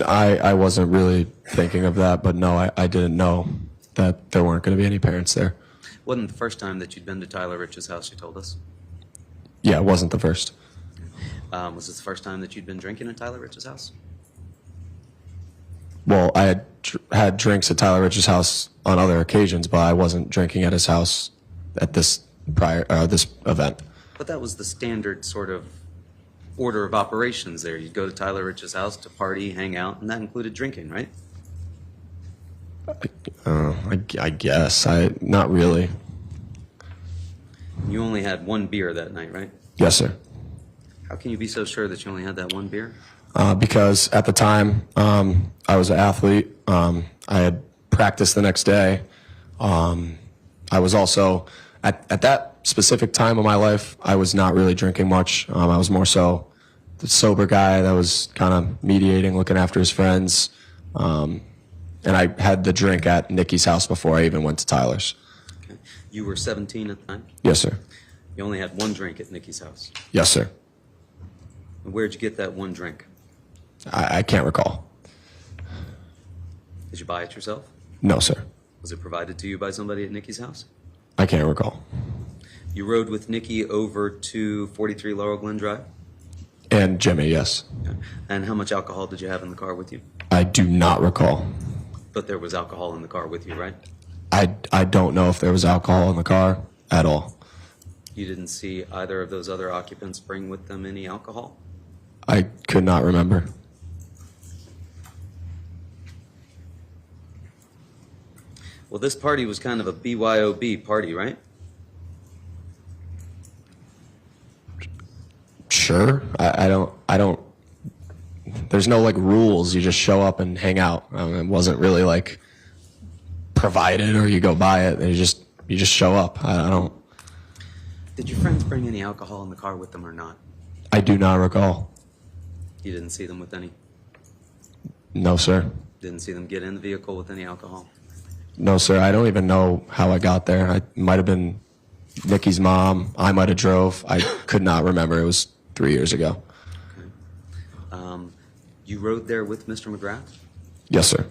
I wasn't really thinking of that, but no, I didn't know that there weren't going to be any parents there. Wasn't the first time that you'd been to Tyler Rich's house, you told us? Yeah, it wasn't the first. Was this the first time that you'd been drinking at Tyler Rich's house? Well, I had had drinks at Tyler Rich's house on other occasions, but I wasn't drinking at his house at this event. But that was the standard sort of order of operations there. You'd go to Tyler Rich's house to party, hang out, and that included drinking, right? I guess. Not really. You only had one beer that night, right? Yes, sir. How can you be so sure that you only had that one beer? Because at the time, I was an athlete. I had practiced the next day, and I was also, at that specific time of my life, I was not really drinking much. I was more so the sober guy that was kind of mediating, looking after his friends. And I had the drink at Nikki's house before I even went to Tyler's. Okay. You were 17 at the time? Yes, sir. You only had one drink at Nikki's house. Yes, sir. And where'd you get that one drink? I can't recall. Did you buy it yourself? No, sir. Was it provided to you by somebody at Nikki's house? I can't recall. You rode with Nikki over to 43 Laurel Glen Drive? And Jimmy, yes. Okay. And how much alcohol did you have in the car with you? I do not recall. But there was alcohol in the car with you, right? I don't know if there was alcohol in the car at all. You didn't see either of those other occupants bring with them any alcohol? I could not remember. Well, this party was kind of a BYOB party, right? Sure. I don't, there's no like rules. You just show up and hang out. It wasn't really like provided or you go buy it. You just show up. I don't. Did your friends bring any alcohol in the car with them or not? I do not recall. You didn't see them with any? No, sir. Didn't see them get in the vehicle with any alcohol? No, sir. I don't even know how I got there. I might have been Nikki's mom. I might have drove. I could not remember. It was 3 years ago. You rode there with Mr. McGrath? Yes, sir.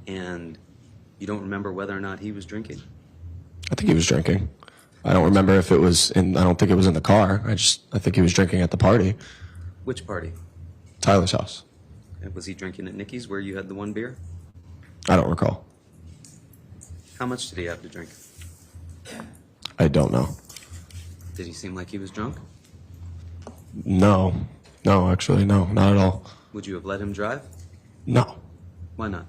And you don't remember whether or not he was drinking? I think he was drinking. I don't remember if it was in, I don't think it was in the car. I think he was drinking at the party. Which party? Tyler's house. And was he drinking at Nikki's where you had the one beer? I don't recall. How much did he have to drink? I don't know. Did he seem like he was drunk? No. No, actually, no, not at all. Would you have let him drive? No. Why not?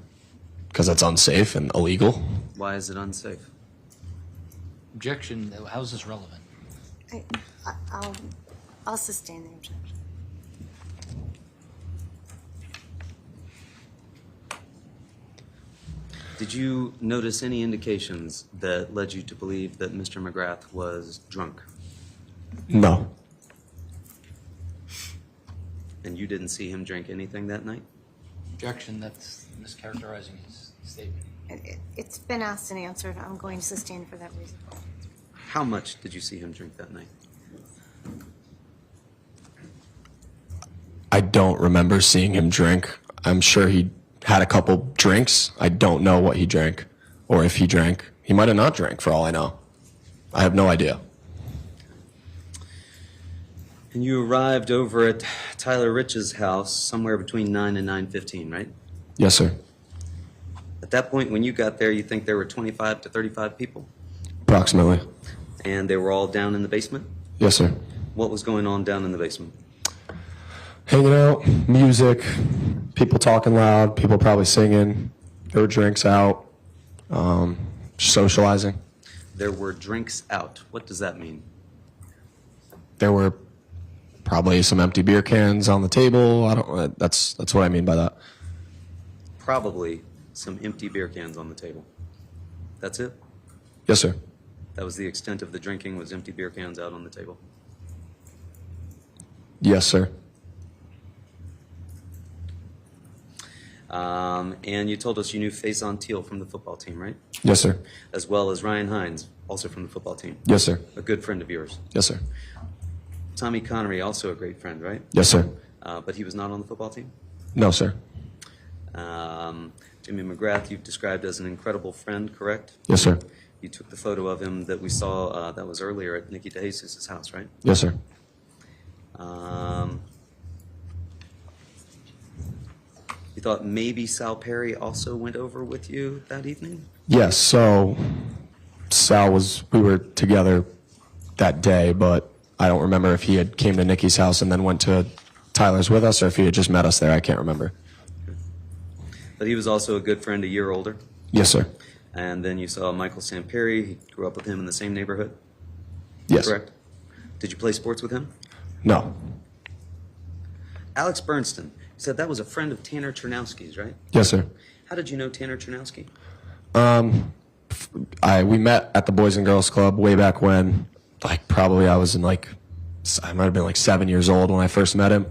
Because that's unsafe and illegal. Why is it unsafe? Objection, how is this relevant? I'll sustain the objection. Did you notice any indications that led you to believe that Mr. McGrath was drunk? No. And you didn't see him drink anything that night? Objection, that's mischaracterizing his statement. It's been asked and answered. I'm going to sustain for that reason. How much did you see him drink that night? I don't remember seeing him drink. I'm sure he had a couple drinks. I don't know what he drank or if he drank. He might have not drank for all I know. I have no idea. And you arrived over at Tyler Rich's house somewhere between 9 and 9:15, right? Yes, sir. At that point, when you got there, you think there were 25 to 35 people? Approximately. And they were all down in the basement? Yes, sir. What was going on down in the basement? Hanging out, music, people talking loud, people probably singing. There were drinks out, socializing. There were drinks out. What does that mean? There were probably some empty beer cans on the table. I don't. That's what I mean by that. Probably some empty beer cans on the table. That's it? Yes, sir. That was the extent of the drinking, was empty beer cans out on the table. Yes, sir. And you told us you knew Faison Teal from the football team, right? Yes, sir. As well as Ryan Hines, also from the football team. Yes, sir. A good friend of yours. Yes, sir. Tommy Connery, also a great friend, right? Yes, sir. But he was not on the football team? No, sir. Jimmy McGrath, you've described as an incredible friend, correct? Yes, sir. You took the photo of him that we saw that was earlier at Nicky DeJesus' house, right? Yes, sir. You thought maybe Sal Perry also went over with you that evening? Yes, so we were together that day, but I don't remember if he had came to Nikki's house and then went to Tyler's with us or if he had just met us there. I can't remember. But he was also a good friend, a year older. Yes, sir. And then you saw Michael Samperi. He grew up with him in the same neighborhood. Yes. Correct? Did you play sports with him? No. Alex Bernston. You said that was a friend of Tanner Chernowski's, right? Yes, sir. How did you know Tanner Chernowski? we met at the Boys and Girls Club way back when, like probably I was in like, I might have been like 7 years old when I first met him.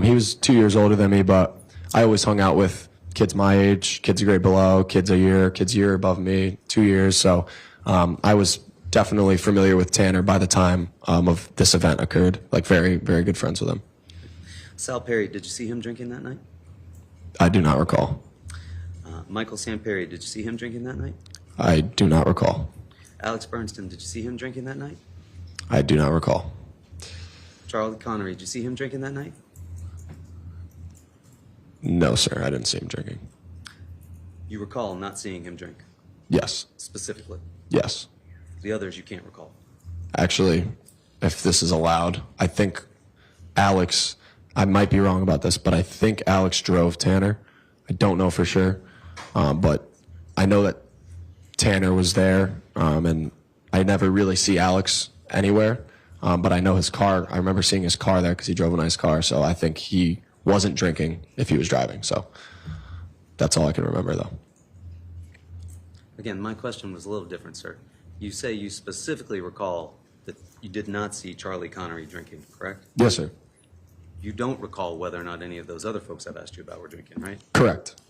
He was 2 years older than me, but I always hung out with kids my age, kids a grade below, kids a year above me, 2 years. So I was definitely familiar with Tanner by the time of this event occurred. Like very, very good friends with him. Sal Perry, did you see him drinking that night? I do not recall. Michael Samperry, did you see him drinking that night? I do not recall. Alex Bernstein, did you see him drinking that night? I do not recall. Charlie Connery, did you see him drinking that night? No, sir. I didn't see him drinking. You recall not seeing him drink, Yes. specifically. Yes. The others you can't recall. Actually, if this is allowed, I think Alex, I might be wrong about this, but I think Alex drove Tanner. I don't know for sure, but I know that Tanner was there, and I never really see Alex anywhere, but I know his car. I remember seeing his car there because he drove a nice car, so I think he wasn't drinking if he was driving. So that's all I can remember, though. Again, my question was a little different, sir. You say you specifically recall that you did not see Charlie Connery drinking, correct? Yes, sir. You don't recall whether or not any of those other folks I've asked you about were drinking, right? Correct.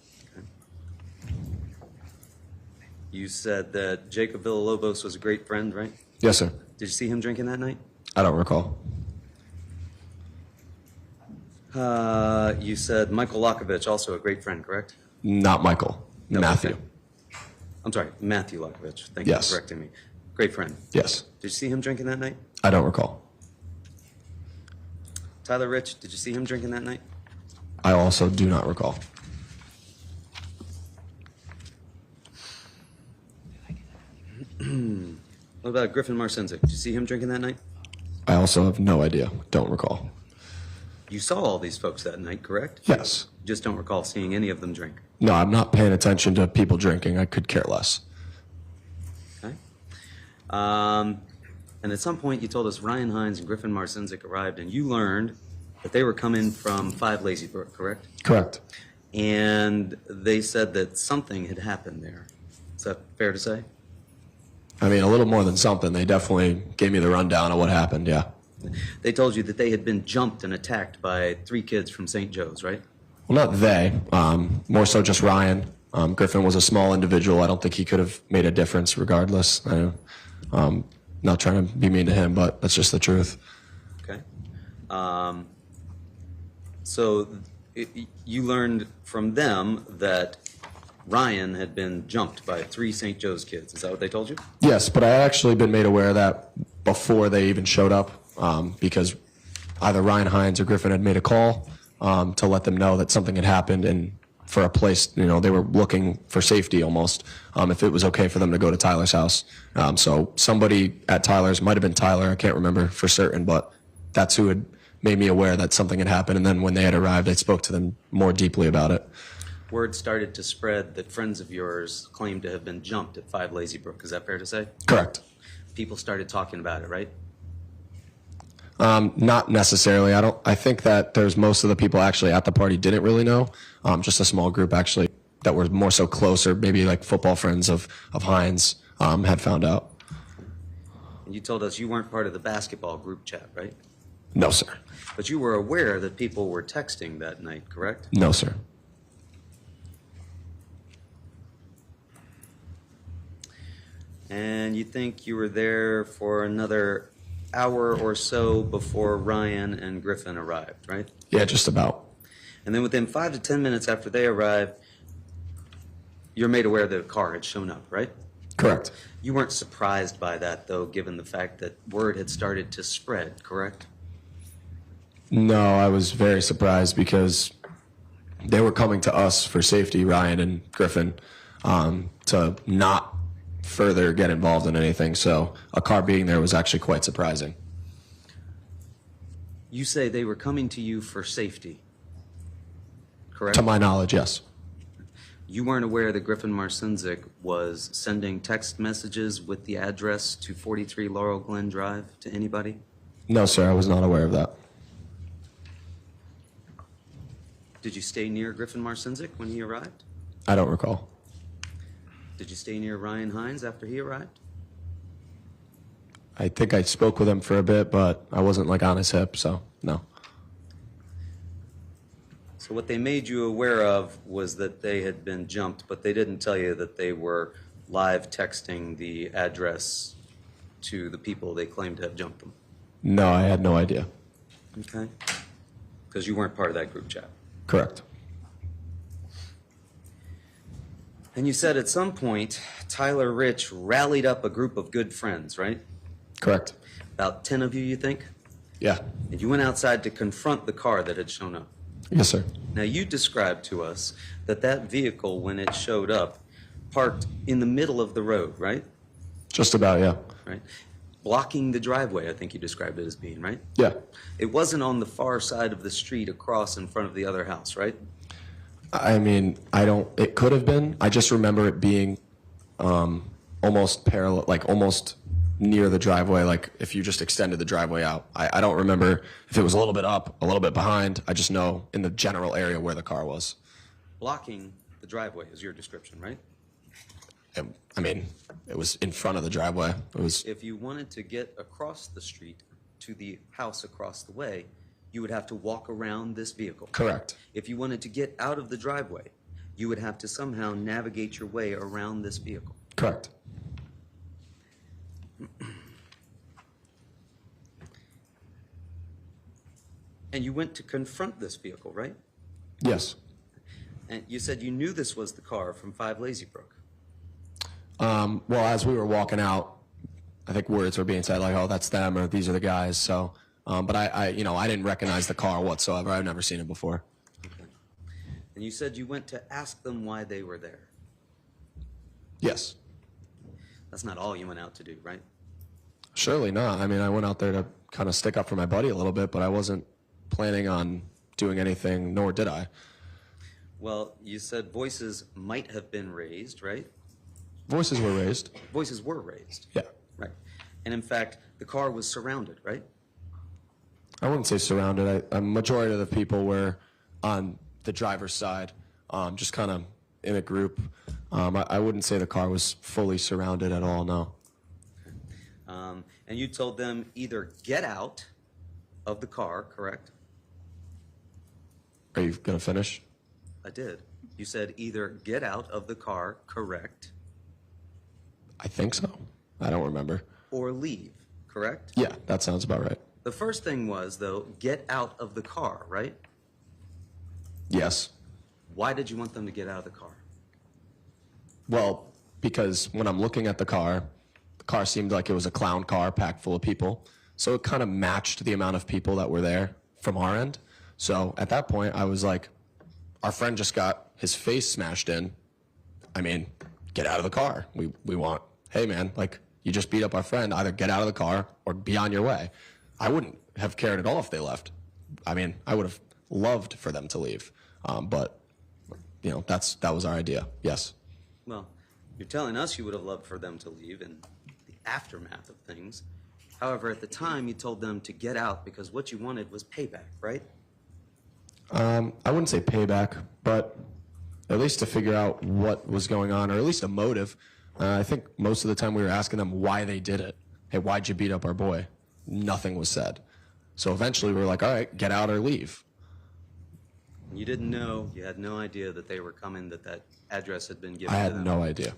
You said that Jacob Villalobos was a great friend, right? Yes, sir. Did you see him drinking that night? I don't recall. You said Michael Lockovich, also a great friend, correct? Not Michael. No, Matthew. okay. I'm sorry, Matthew Lockovich. Thank Yes. you for correcting me. Great friend. Yes. Did you see him drinking that night? I don't recall. Tyler Rich, did you see him drinking that night? I also do not recall. What about Griffin Marcinzik? Did you see him drinking that night? I also have no idea. Don't recall. You saw all these folks that night, correct? Yes. You just don't recall seeing any of them drink. No, I'm not paying attention to people drinking. I could care less. Okay. And at some point, you told us Ryan Hines and Griffin Marcinzik arrived, and you learned that they were coming from 5 Lazy Brook, correct? Correct. And they said that something had happened there. Is that fair to say? I mean, a little more than something. They definitely gave me the rundown of what happened, yeah. They told you that they had been jumped and attacked by 3 kids from St. Joe's, right? Well, not they. More so just Ryan. Griffin was a small individual. I don't think he could have made a difference regardless. Not trying to be mean to him, but that's just the truth. Okay. So you learned from them that Ryan had been jumped by 3 St. Joe's kids. Is that what they told you? Yes, but I had actually been made aware of that before they even showed up, because either Ryan Hines or Griffin had made a call to let them know that something had happened, and for a place, they were looking for safety almost, if it was okay for them to go to Tyler's house. So somebody at Tyler's, might have been Tyler, I can't remember for certain, but that's who had made me aware that something had happened. And then when they had arrived, I spoke to them more deeply about it. Word started to spread that friends of yours claimed to have been jumped at 5 Lazy Brook. Is that fair to say? Correct. People started talking about it, right? Not necessarily. I think that there's most of the people actually at the party didn't really know. Just a small group actually that were more so closer, maybe like football friends of Hines, had found out. And you told us you weren't part of the basketball group chat, right? No, sir. But you were aware that people were texting that night, correct? No, sir. And you think you were there for another hour or so before Ryan and Griffin arrived, right? Yeah, just about. And then within 5 to 10 minutes after they arrived, you're made aware that a car had shown up, right? Correct. You weren't surprised by that, though, given the fact that word had started to spread, correct? No, I was very surprised because they were coming to us for safety, Ryan and Griffin, to not further get involved in anything. So a car being there was actually quite surprising. You say they were coming to you for safety, correct? To my knowledge, yes. You weren't aware that Griffin Marcinzik was sending text messages with the address to 43 Laurel Glen Drive to anybody? No, sir, I was not aware of that. Did you stay near Griffin Marcinzik when he arrived? I don't recall. Did you stay near Ryan Hines after he arrived? I think I spoke with him for a bit, but I wasn't like on his hip, so no. So what they made you aware of was that they had been jumped, but they didn't tell you that they were live texting the address to the people they claimed to have jumped them. No, I had no idea. Okay. Because you weren't part of that group chat. Correct. And you said at some point, Tyler Rich rallied up a group of good friends, right? Correct. About 10 of you, you think? Yeah. And you went outside to confront the car that had shown up. Yes, sir. Now, you described to us that that vehicle, when it showed up, parked in the middle of the road, right? Just about, yeah. Right? Blocking the driveway, I think you described it as being, right? Yeah. It wasn't on the far side of the street across in front of the other house, right? I mean, it could have been. I just remember it being almost parallel, like almost near the driveway, like if you just extended the driveway out. I don't remember if it was a little bit up, a little bit behind. I just know in the general area where the car was. Blocking the driveway is your description, right? I mean, it was in front of the driveway. It was. If you wanted to get across the street to the house across the way, you would have to walk around this vehicle. Correct. If you wanted to get out of the driveway, you would have to somehow navigate your way around this vehicle. Correct. And you went to confront this vehicle, right? Yes. And you said you knew this was the car from 5 Lazy Brook. Well, as we were walking out, I think words were being said like, "Oh, that's them," or "These are the guys." So, but I didn't recognize the car whatsoever. I've never seen it before. Okay. And you said you went to ask them why they were there. Yes. That's not all you went out to do, right? Surely not. I mean, I went out there to kind of stick up for my buddy a little bit, but I wasn't planning on doing anything, nor did I. Well, you said voices might have been raised, right? Voices were raised. Voices were raised. Yeah. Right. And in fact, the car was surrounded, right? I wouldn't say surrounded. A majority of the people were on the driver's side, just kind of in a group. I wouldn't say the car was fully surrounded at all, no. And you told them either get out of the car, correct? Are you going to finish? I did. You said either get out of the car, correct, I think so. I don't remember. or leave, correct? Yeah, that sounds about right. The first thing was, though, get out of the car, right? Yes. Why did you want them to get out of the car? Well, because when I'm looking at the car seemed like it was a clown car packed full of people. So it kind of matched the amount of people that were there from our end. So at that point, I was like, our friend just got his face smashed in. I mean, get out of the car. We want, hey man, like you just beat up our friend. Either get out of the car or be on your way. I wouldn't have cared at all if they left. I mean, I would have loved for them to leave. But that was our idea. Yes. Well, you're telling us you would have loved for them to leave in the aftermath of things. However, at the time, you told them to get out because what you wanted was payback, right? I wouldn't say payback, but at least to figure out what was going on, or at least a motive. I think most of the time we were asking them why they did it. Hey, why'd you beat up our boy? Nothing was said. So eventually we were like, all right, get out or leave. You didn't know, you had no idea that they were coming, that address had been given I to had them. no idea.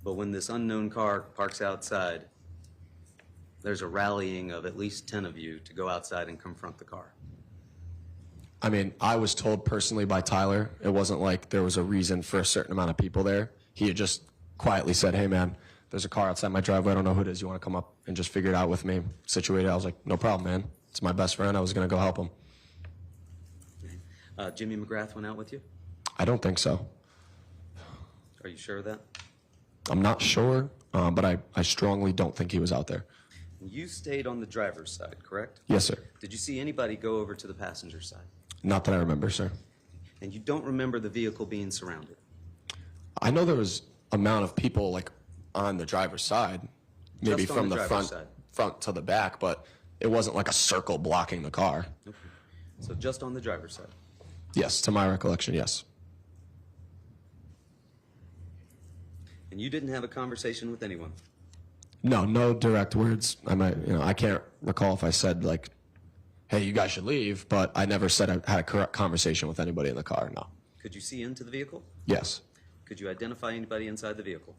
But when this unknown car parks outside, there's a rallying of at least 10 of you to go outside and confront the car. I mean, I was told personally by Tyler, it wasn't like there was a reason for a certain amount of people there. He had just quietly said, hey man, there's a car outside my driveway. I don't know who it is. You want to come up and just figure it out with me? Situated. I was like, no problem, man. It's my best friend. I was going to go help him. Jimmy McGrath went out with you? I don't think so. Are you sure of that? I'm not sure, but I strongly don't think he was out there. You stayed on the driver's side, correct? Yes, sir. Did you see anybody go over to the passenger side? Not that I remember, sir. And you don't remember the vehicle being surrounded? I know there was amount of people like on the driver's side, maybe Just on from the the driver's side. front to the back, but it wasn't like a circle blocking the car. Okay. So just on the driver's side. Yes, to my recollection, yes. And you didn't have a conversation with anyone? No, no direct words. I can't recall if I said like, "Hey, you guys should leave," but I never said I had a correct conversation with anybody in the car. No. Could you see into the vehicle? Yes. Could you identify anybody inside the vehicle?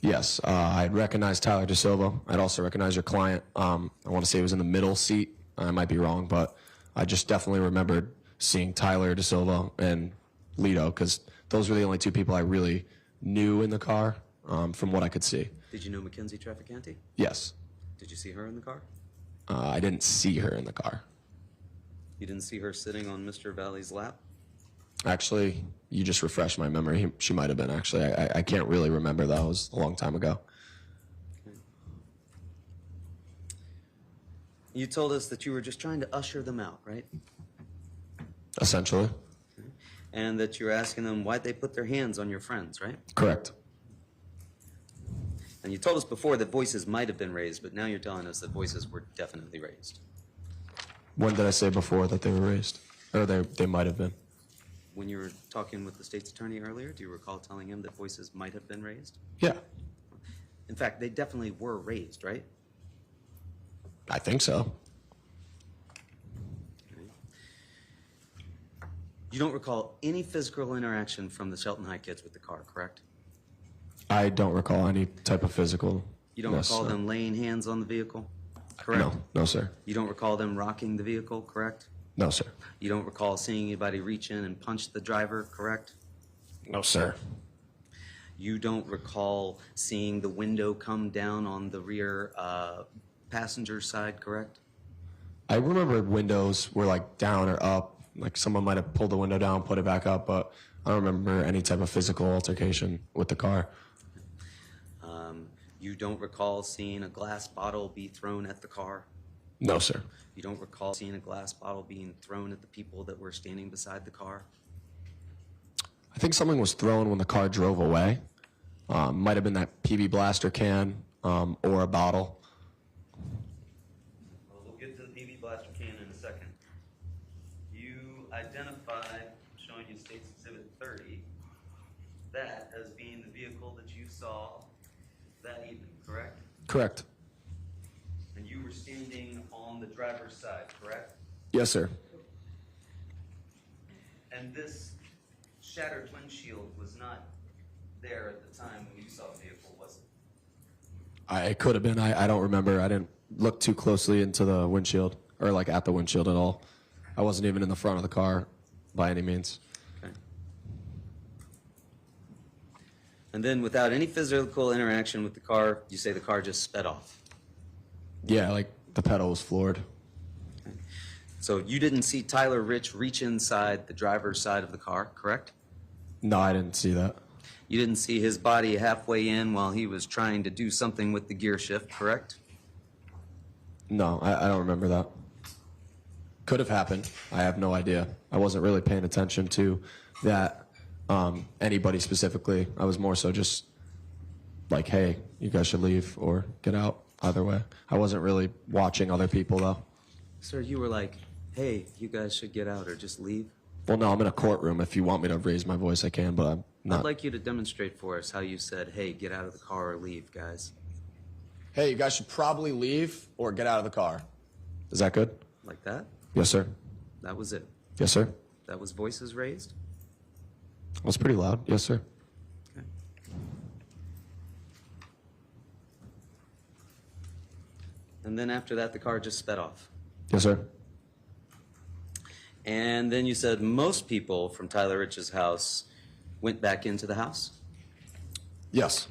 Yes. I'd recognize Tyler DeSilva. I'd also recognize your client. I want to say it was in the middle seat. I might be wrong, but I just definitely remembered seeing Tyler DeSilva and Lito because those were the only two people I really knew in the car from what I could see. Did you know Mackenzie Trafficante? Yes. Did you see her in the car? I didn't see her in the car. You didn't see her sitting on Mr. Valle's lap? Actually, you just refreshed my memory. She might have been, actually. I can't really remember. That was a long time ago. You told us that you were just trying to usher them out, right? Essentially. And that you were asking them why'd they put their hands on your friends, right? Correct. And you told us before that voices might have been raised, but now you're telling us that voices were definitely raised. When did I say before that they were raised? Or they might have been? When you were talking with the state's attorney earlier, do you recall telling him that voices might have been raised? Yeah. In fact, they definitely were raised, right? I think so. You don't recall any physical interaction from the Shelton High kids with the car, correct? I don't recall any type of physical. You don't recall them laying hands on the vehicle, correct? No, no, sir. You don't recall them rocking the vehicle, correct? No, sir. You don't recall seeing anybody reach in and punch the driver, correct? No, sir. You don't recall seeing the window come down on the rear passenger side, correct? I remember windows were like down or up. Like someone might have pulled the window down, put it back up, but I don't remember any type of physical altercation with the car. You don't recall seeing a glass bottle be thrown at the car? No, sir. You don't recall seeing a glass bottle being thrown at the people that were standing beside the car? I think something was thrown when the car drove away. Might have been that PB Blaster can or a bottle. Well, we'll get to the PB Blaster can in a second. You identified, showing you State's Exhibit 30, that as being the vehicle that you saw that evening, correct? Correct. And you were standing on the driver's side, correct? Yes, sir. And this shattered windshield was not there at the time when you saw the vehicle, was it? It could have been. I don't remember. I didn't look too closely into the windshield or like at the windshield at all. I wasn't even in the front of the car by any means. Okay. And then without any physical interaction with the car, you say the car just sped off. Yeah, like the pedal was floored. Okay. So you didn't see Tyler Rich reach inside the driver's side of the car, correct? No, I didn't see that. You didn't see his body halfway in while he was trying to do something with the gear shift, correct? No, I don't remember that. Could have happened. I have no idea. I wasn't really paying attention to that, anybody specifically. I was more so just like, hey, you guys should leave or get out. Either way. I wasn't really watching other people, though. Sir, you were like, hey, you guys should get out or just leave? Well, no, I'm in a courtroom. If you want me to raise my voice, I can, but I'm not. I'd like you to demonstrate for us how you said, hey, get out of the car or leave, guys. Hey, you guys should probably leave or get out of the car. Is that good? Like that? Yes, sir. That was it. Yes, sir. That was voices raised? That was pretty loud. Yes, sir. Okay. And then after that, the car just sped off. Yes, sir. And then you said most people from Tyler Rich's house went back into the house? Yes.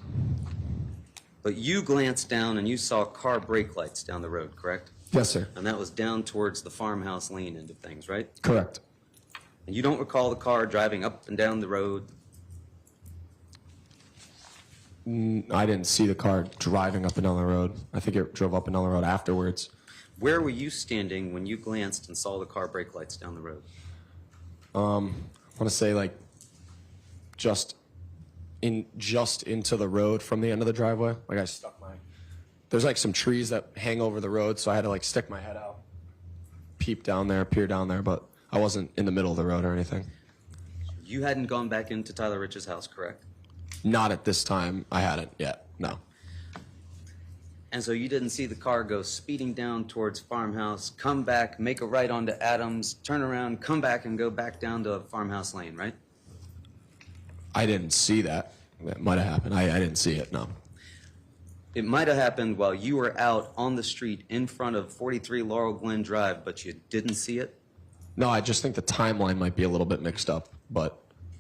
But you glanced down and you saw car brake lights down the road, correct? Yes, sir. And that was down towards the farmhouse lane end of things, right? Correct. And you don't recall the car driving up and down the road? I didn't see the car driving up and down the road. I think it drove up and down the road afterwards. Where were you standing when you glanced and saw the car brake lights down the road? I want to say like just into the road from the end of the driveway. Like I stuck my. There's like some trees that hang over the road, so I had to like stick my head out, peer down there, but I wasn't in the middle of the road or anything. You hadn't gone back into Tyler Rich's house, correct? Not at this time. I hadn't yet. No. And so you didn't see the car go speeding down towards Farmhouse, come back, make a right onto Adams, turn around, come back, and go back down to Farmhouse Lane, right? I didn't see that. That might have happened. I didn't see it, no. It might have happened while you were out on the street in front of 43 Laurel Glen Drive, but you didn't see it? No, I just think the timeline might be a little bit mixed up. But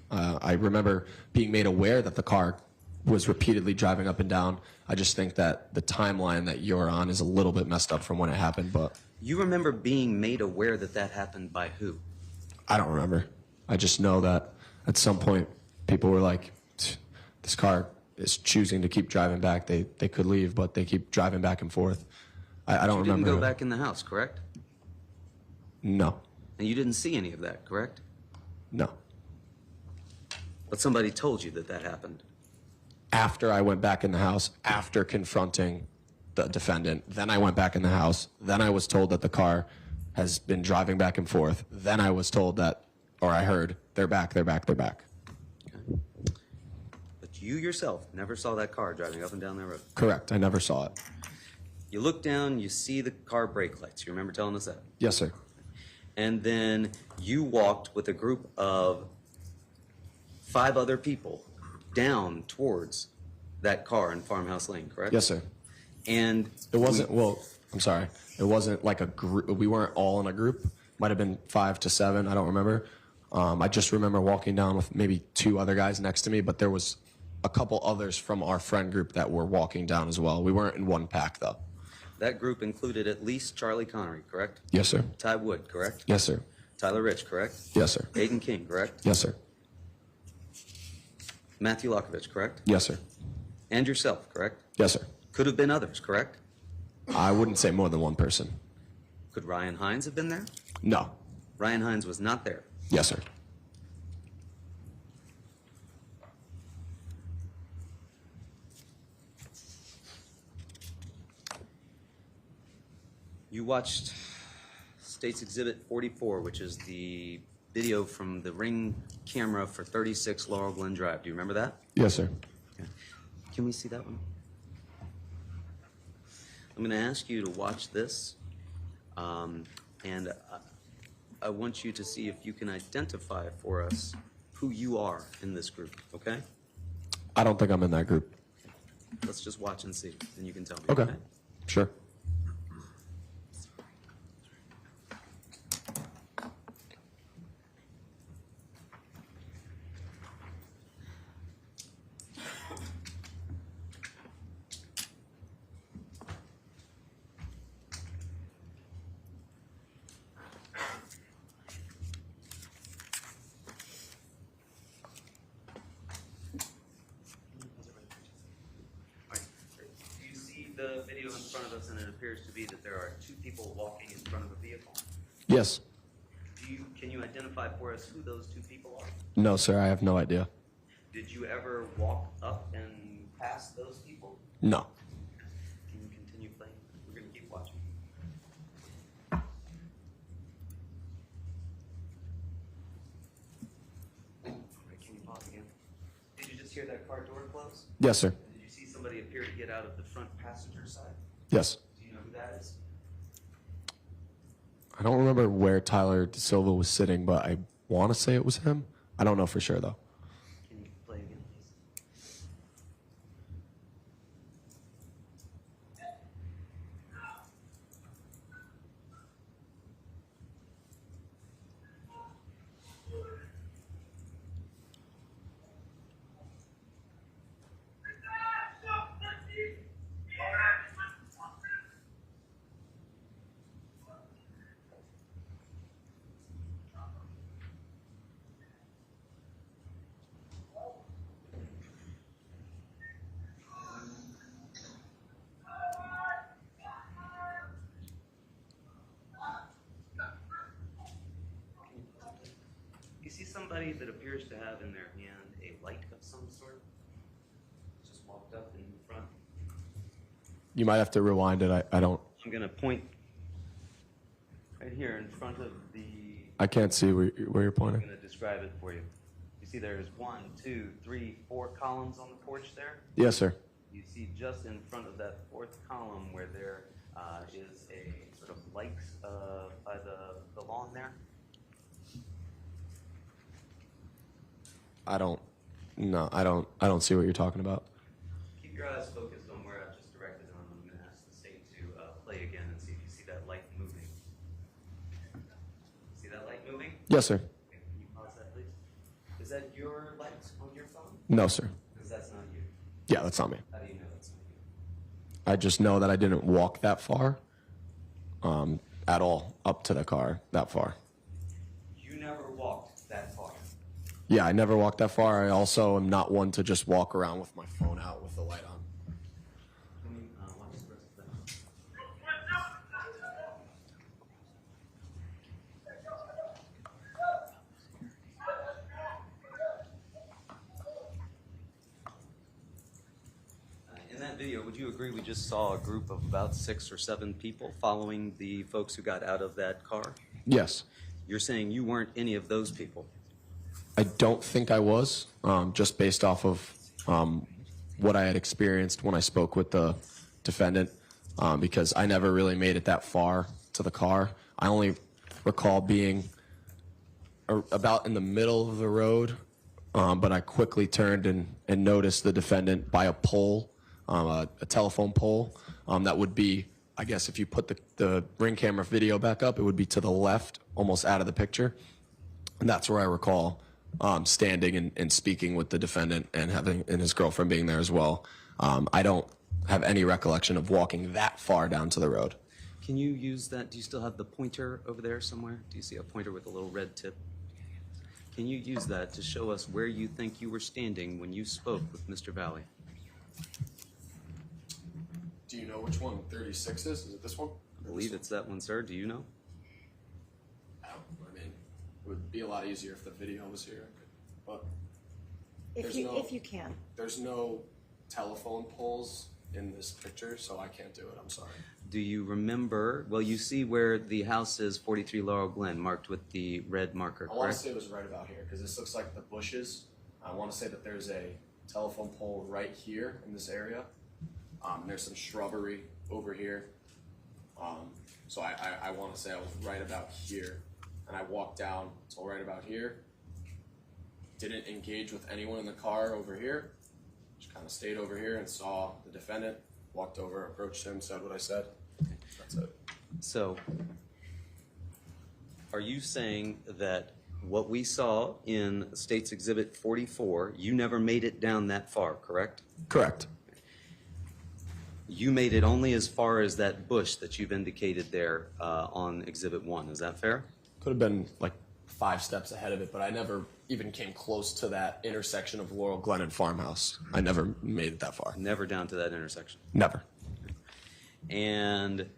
I remember being made aware that the car was repeatedly driving up and down. I just think that the timeline that you're on is a little bit messed up from when it happened. But You remember being made aware that that happened by who? I don't remember. I just know that at some point people were like, this car is choosing to keep driving back. They could leave, but they keep driving back and forth. I don't You didn't remember. go back in the house, correct? No. And you didn't see any of that, correct? No. But somebody told you that that happened. After I went back in the house, after confronting the defendant, then I went back in the house. Then I was told that the car has been driving back and forth. Then I was told that, or I heard, they're back, they're back, they're back. Okay. But you yourself never saw that car driving up and down that road. Correct. I never saw it. You look down, you see the car brake lights. You remember telling us that? Yes, sir. And then you walked with a group of 5 other people down towards that car in Farmhouse Lane, correct? Yes, sir. And It wasn't, well, I'm sorry. It wasn't like a group. We weren't all in a group. Might have been 5 to 7. I don't remember. I just remember walking down with maybe 2 other guys next to me, but there was a couple others from our friend group that were walking down as well. We weren't in one pack, though. that group included at least Charlie Connery, correct? Yes, sir. Ty Wood, correct? Yes, sir. Tyler Rich, correct? Yes, sir. Aiden King, correct? Yes, sir. Matthew Lokovich, correct? Yes, sir. And yourself, correct? Yes, sir. Could have been others, correct? I wouldn't say more than one person. Could Ryan Hines have been there? No. Ryan Hines was not there. Yes, sir. You watched State's Exhibit 44, which is the video from the Ring camera for 36 Laurel Glen Drive. Do you remember that? Yes, sir. Okay. Can we see that one? I'm going to ask you to watch this, and I want you to see if you can identify for us who you are in this group, okay? I don't think I'm in that group. Let's just watch and see, and you can tell me. Okay. Sure. Do you see the video in front of us, and it appears to be that there are 2 people walking in front of a vehicle? Yes. Can you identify for us who those 2 people are? No, sir. I have no idea. Did you ever walk up and past those people? No. Can you continue playing? We're going to keep watching. All right, can you pause again? Did you just hear that car door close? Yes, sir. Did you see somebody appear to get out of the front passenger side? Yes. Do you know who that is? I don't remember where Tyler De Silva was sitting, but I want to say it was him. I don't know for sure, though. Can you play again, please? You see somebody that appears to have in their hand a light of some sort? Just walked up in front. You might have to rewind it. I don't. I'm going to point right here in front of the. I can't see where you're I'm pointing. going to describe it for you. You see there's 1, 2, 3, 4 columns on the porch there. Yes, sir. You see just in front of that fourth column where there is a sort of light by the lawn there. I don't see what you're talking about. Keep your eyes focused on where I've just directed them. I'm going to ask the state to play again and see if you see that light moving. See that light moving? Yes, sir. Okay, can you pause that, please? Is that your light on your phone? No, sir. Because that's not you. Yeah, that's not me. How do you know that's not you? I just know that I didn't walk that far at all up to the car that far. You never walked that far. Yeah, I never walked that far. I also am not one to just walk around with my phone out with the light on. Can we watch the rest of that? In that video, would you agree we just saw a group of about 6 or 7 people following the folks who got out of that car? Yes. You're saying you weren't any of those people? I don't think I was, just based off of what I had experienced when I spoke with the defendant, because I never really made it that far to the car. I only recall being about in the middle of the road, but I quickly turned and noticed the defendant by a pole, a telephone pole, that would be, I guess if you put the ring camera video back up, it would be to the left, almost out of the picture. And that's where I recall standing and speaking with the defendant and his girlfriend being there as well. I don't have any recollection of walking that far down to the road. Can you use that? Do you still have the pointer over there somewhere? Do you see a pointer with a little red tip? Can you use that to show us where you think you were standing when you spoke with Mr. Valle? Do you know which one 36 is? Is it this one? I believe it's that one, sir. Do you know? I mean, it would be a lot easier if the video was here. But If you can. there's no telephone poles in this picture, so I can't do it. I'm sorry. Do you remember? Well, you see where the house is, 43 Laurel Glen, marked with the red marker, I want to correct? say it was right about here because this looks like the bushes. I want to say that there's a telephone pole right here in this area. There's some shrubbery over here. So I want to say I was right about here. And I walked down till right about here. Didn't engage with anyone in the car over here. Just kind of stayed over here and saw the defendant. Walked over, approached him, said what I said. That's it. So, are you saying that what we saw in State's Exhibit 44, you never made it down that far, correct? Correct. You made it only as far as that bush that you've indicated there on Exhibit 1. Is that fair? Could have been like 5 steps ahead of it, but I never even came close to that intersection of Laurel Glen and Farmhouse. I never made it that far. Never down to that intersection. Never. And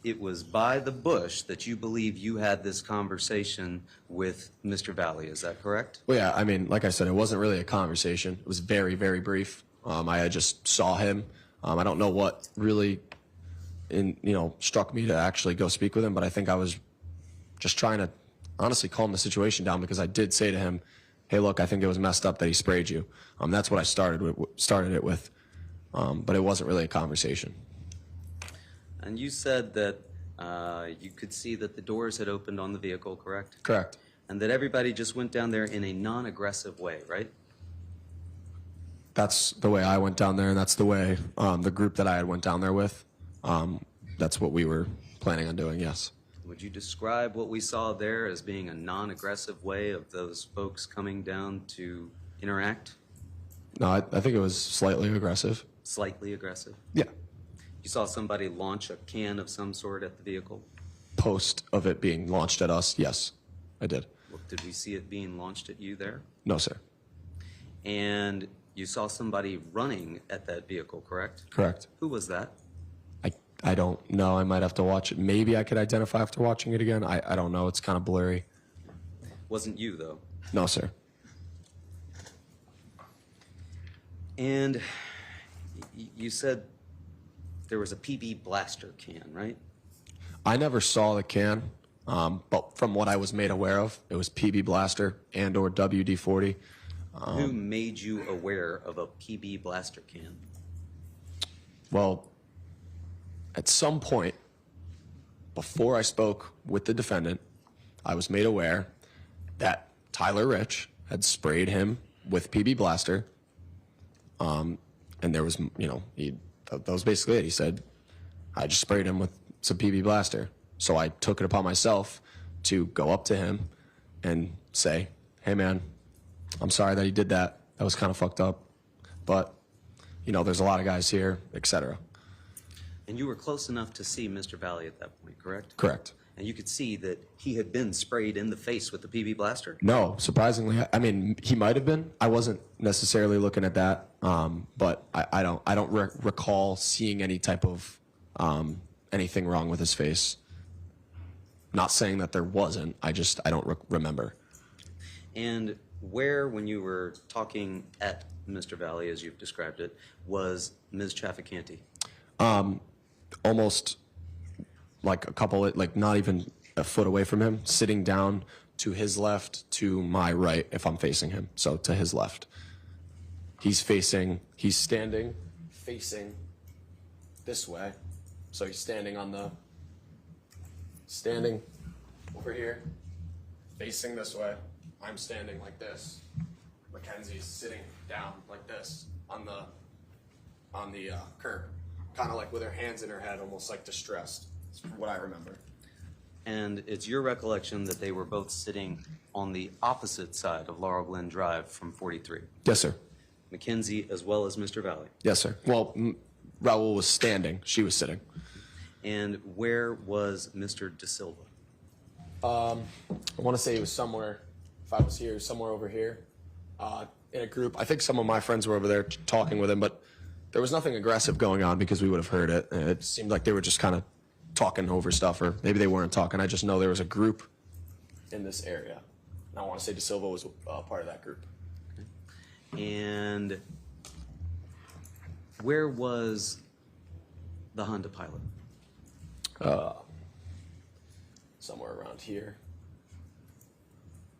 it was by the bush that you believe you had this conversation with Mr. Valle. Is that correct? Well, yeah, I mean, like I said, it wasn't really a conversation. It was very, very brief. I just saw him. I don't know what really, struck me to actually go speak with him, but I think I was just trying to honestly calm the situation down because I did say to him, "Hey, look, I think it was messed up that he sprayed you." That's what I started it with, but it wasn't really a conversation. And you said that you could see that the doors had opened on the vehicle, correct? Correct. And that everybody just went down there in a non-aggressive way, right? That's the way I went down there, and that's the way the group that I had went down there with. That's what we were planning on doing. Yes. Would you describe what we saw there as being a non-aggressive way of those folks coming down to interact? No, I think it was slightly aggressive. Slightly aggressive? Yeah. You saw somebody launch a can of some sort at the vehicle? Post of it being launched at us, yes, I did. Well, did we see it being launched at you there? No, sir. And you saw somebody running at that vehicle, correct? Correct. Who was that? I don't know. I might have to watch it. Maybe I could identify after watching it again. I don't know. It's kind of blurry. Wasn't you, though. No, sir. And you said there was a PB blaster can, right? I never saw the can. But from what I was made aware of, it was PB blaster and or WD-40. Who made you aware of a PB blaster can? Well, at some point before I spoke with the defendant, I was made aware that Tyler Rich had sprayed him with PB blaster. And there was, that was basically it. He said, I just sprayed him with some PB blaster. So I took it upon myself to go up to him and say, hey man, I'm sorry that he did that. That was kind of fucked up. But, there's a lot of guys here, etc. And you were close enough to see Mr. Valle at that point, correct? Correct. And you could see that he had been sprayed in the face with the PB blaster? No, surprisingly, I mean, he might have been. I wasn't necessarily looking at that, but I don't recall seeing any type of anything wrong with his face. Not saying that there wasn't. I don't remember. And where, when you were talking at Mr. Valle, as you've described it, was Ms. Trafficante? Almost like a couple, like not even a foot away from him, sitting down to his left, to my right, if I'm facing him. So to his left. He's standing facing this way. So he's standing over here, facing this way. I'm standing like this. Mackenzie's sitting down like this on the curb, kind of like with her hands in her head, almost like distressed. That's what I remember. And it's your recollection that they were both sitting on the opposite side of Laurel Glen Drive from 43? Yes, sir. Mackenzie as well as Mr. Valle? Yes, sir. Well, Raul was standing. She was sitting. And where was Mr. De Silva? I want to say he was somewhere, if I was here, somewhere over here, in a group. I think some of my friends were over there talking with him, but there was nothing aggressive going on because we would have heard it. It seemed like they were just kind of talking over stuff, or maybe they weren't talking. I just know there was a group in this area. And I want to say De Silva was part of that group. And where was the Honda Pilot? Somewhere around here.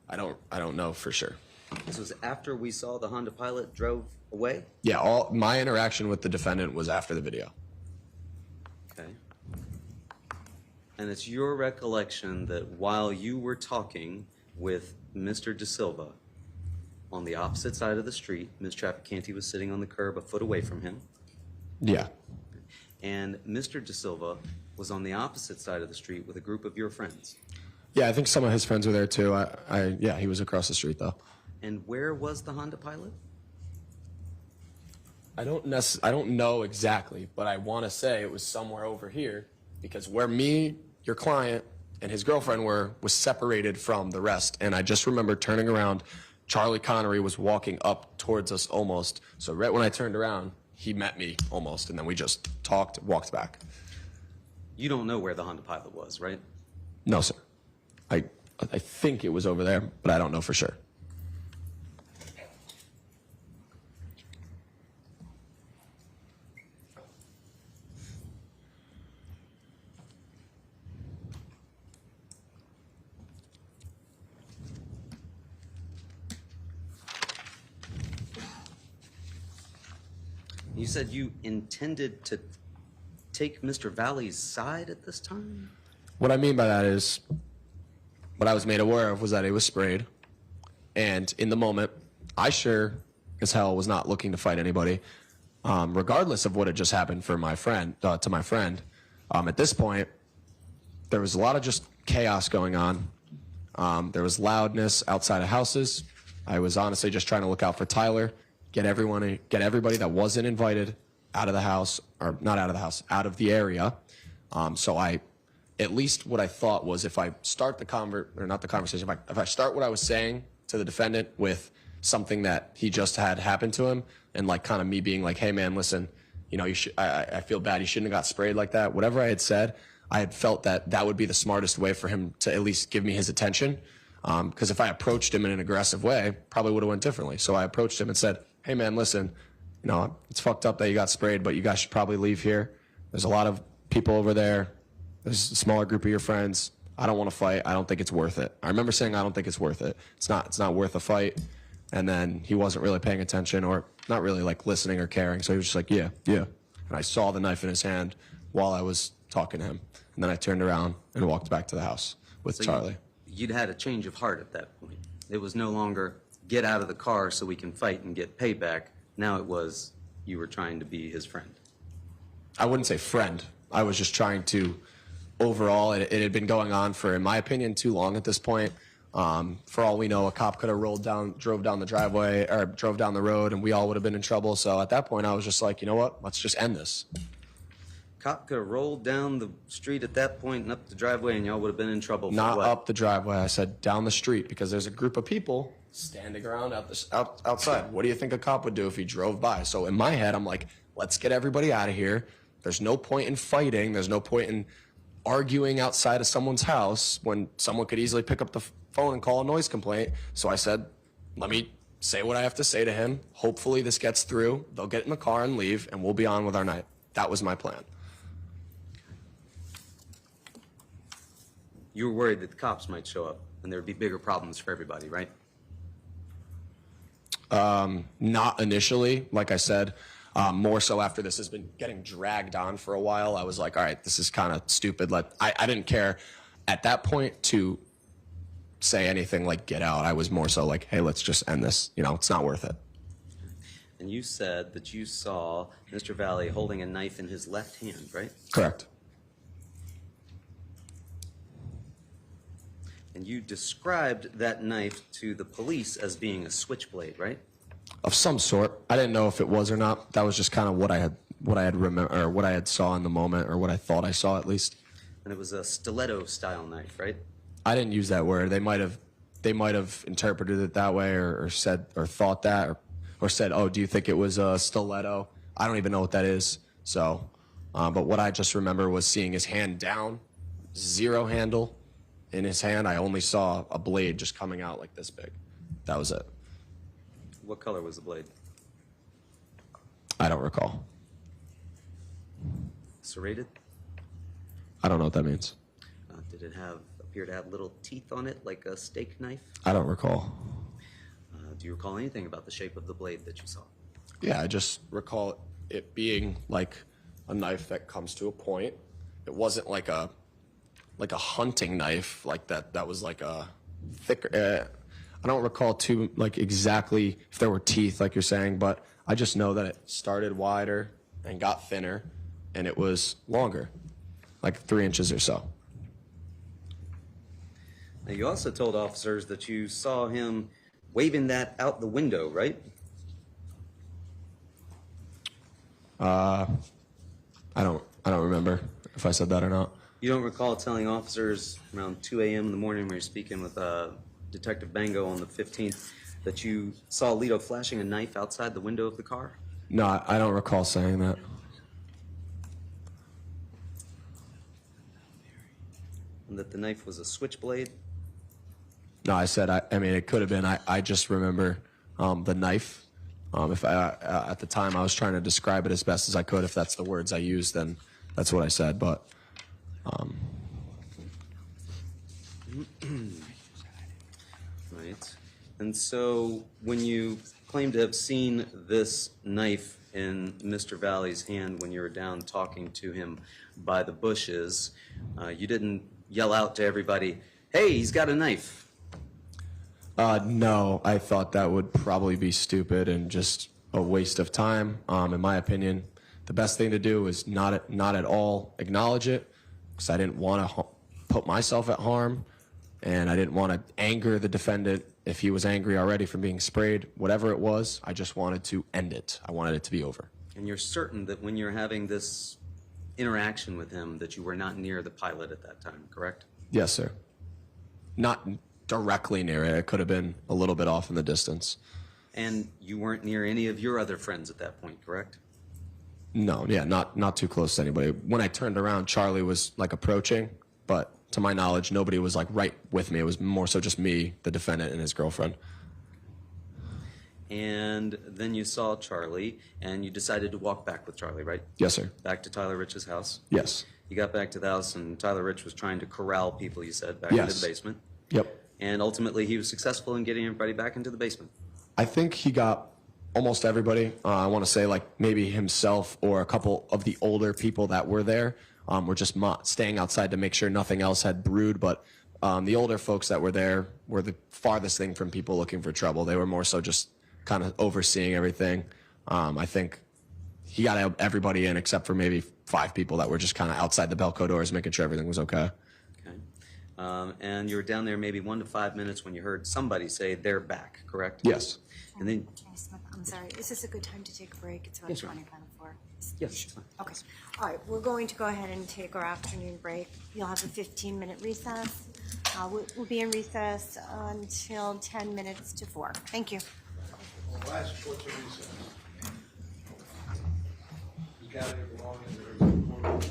I don't know for sure. This was after we saw the Honda Pilot drove away? Yeah, all my interaction with the defendant was after the video. Okay. And it's your recollection that while you were talking with Mr. De Silva on the opposite side of the street, Ms. Trafficante was sitting on the curb a foot away from him, Yeah. and Mr. De Silva was on the opposite side of the street with a group of your friends. Yeah, I think some of his friends were there too. Yeah, he was across the street though. And where was the Honda Pilot? I don't know exactly, but I want to say it was somewhere over here because where me, your client, and his girlfriend was separated from the rest. And I just remember turning around. Charlie Connery was walking up towards us almost. So right when I turned around, he met me almost, and then we just walked back. You don't know where the Honda Pilot was, right? No, sir. I think it was over there, but I don't know for sure. You said you intended to take Mr. Valle's side at this time? What I mean by that is, what I was made aware of was that it was sprayed. And in the moment, I sure as hell was not looking to fight anybody, regardless of what had just happened for my friend, to my friend. At this point, there was a lot of just chaos going on. There was loudness outside of houses. I was honestly just trying to look out for Tyler, get everybody that wasn't invited out of the house, or not out of the house, out of the area. At least what I thought was if I start if I start what I was saying to the defendant with something that he just had happen to him, and like kind of me being like, hey man, listen, I feel bad, he shouldn't have got sprayed like that. Whatever I had said, I had felt that would be the smartest way for him to at least give me his attention. Because if I approached him in an aggressive way, probably would have went differently. So I approached him and said, hey man, listen, it's fucked up that you got sprayed, but you guys should probably leave here. There's a lot of people over there. There's a smaller group of your friends. I don't want to fight. I don't think it's worth it. I remember saying, I don't think it's worth it. It's not worth a fight. And then he wasn't really paying attention or not really like listening or caring. So he was just like, yeah. And I saw the knife in his hand while I was talking to him. And then I turned around and walked back to the house with So Charlie. You'd had a change of heart at that point. It was no longer get out of the car so we can fight and get payback. Now it was you were trying to be his friend. I wouldn't say friend. I was just trying to, overall, it had been going on for, in my opinion, too long at this point. For all we know, a cop could have drove down the driveway, or drove down the road, and we all would have been in trouble. So at that point, I was just like, you know what? Let's just end this. Cop could have rolled down the street at that point and up the driveway, and y'all would have been in trouble for Not what? up the driveway. I said down the street because there's a group of people standing around outside. What do you think a cop would do if he drove by? So in my head, I'm like, let's get everybody out of here. There's no point in fighting. There's no point in arguing outside of someone's house when someone could easily pick up the phone and call a noise complaint. So I said, let me say what I have to say to him. Hopefully this gets through. They'll get in the car and leave, and we'll be on with our night. That was my plan. You were worried that the cops might show up and there would be bigger problems for everybody, right? Not initially, like I said. More so after this has been getting dragged on for a while, I was like, all right, this is kind of stupid. I didn't care at that point to say anything like get out. I was more so like, hey, let's just end this. You know, it's not worth it. And you said that you saw Mr. Valle holding a knife in his left hand, right? Correct. And you described that knife to the police as being a switchblade, right? Of some sort. I didn't know if it was or not. That was just kind of what I had remember, or what I had saw in the moment, or what I thought I saw at least. And it was a stiletto style knife, right? I didn't use that word. They might have interpreted it that way, or said, or thought that, or said, oh, do you think it was a stiletto? I don't even know what that is. So, but what I just remember was seeing his hand down, zero handle in his hand. I only saw a blade just coming out like this big. That was it. What color was the blade? I don't recall. Serrated? I don't know what that means. Did it appear to have little teeth on it like a steak knife? I don't recall. Do you recall anything about the shape of the blade that you saw? Yeah, I just recall it being like a knife that comes to a point. It wasn't like a hunting knife like that. That was like a thicker. I don't recall too like exactly if there were teeth like you're saying, but I just know that it started wider and got thinner, and it was longer, like 3 inches or so. Now, you also told officers that you saw him waving that out the window, right? I don't remember if I said that or not. You don't recall telling officers around 2 a.m. in the morning when you're speaking with Detective Bango on the 15th that you saw Lito flashing a knife outside the window of the car? No, I don't recall saying that. And that the knife was a switchblade? No, I said, I mean, it could have been. I just remember the knife. If at the time I was trying to describe it as best as I could, if that's the words I used, then that's what I said. But Right. And so when you claim to have seen this knife in Mr. Valle's hand when you were down talking to him by the bushes, you didn't yell out to everybody, hey, he's got a knife. no, I thought that would probably be stupid and just a waste of time. In my opinion, the best thing to do is not at all acknowledge it, because I didn't want to put myself at harm, and I didn't want to anger the defendant if he was angry already from being sprayed. Whatever it was, I just wanted to end it. I wanted it to be over. And you're certain that when you're having this interaction with him that you were not near the pilot at that time, correct? Yes, sir. Not directly near it. It could have been a little bit off in the distance. And you weren't near any of your other friends at that point, correct? No, yeah, not too close to anybody. When I turned around, Charlie was like approaching, but to my knowledge, nobody was like right with me. It was more so just me, the defendant, and his girlfriend. And then you saw Charlie, and you decided to walk back with Charlie, right? Yes, sir. Back to Tyler Rich's house. Yes. You got back to the house, and Tyler Rich was trying to corral people, you said, back into Yes. the basement. Yep. And ultimately, he was successful in getting everybody back into the basement. I think he got almost everybody. I want to say like maybe himself or a couple of the older people that were there were just staying outside to make sure nothing else had brewed. But the older folks that were there were the farthest thing from people looking for trouble. They were more so just kind of overseeing everything. I think he got everybody in except for maybe 5 people that were just kind of outside the Belco doors making sure everything was okay. Okay. And you were down there maybe 1 to 5 minutes when you heard somebody say they're back, correct? Yes. And then, Attorney Smith, I'm sorry, is this a good time to take a break? It's about Yes, ma'am. 2024. yes. Okay. All right, we're going to go ahead and take our afternoon break. You'll have a 15-minute recess. We'll be in recess until 10 minutes to 4. Thank you. Last short recess. You got it wrong in the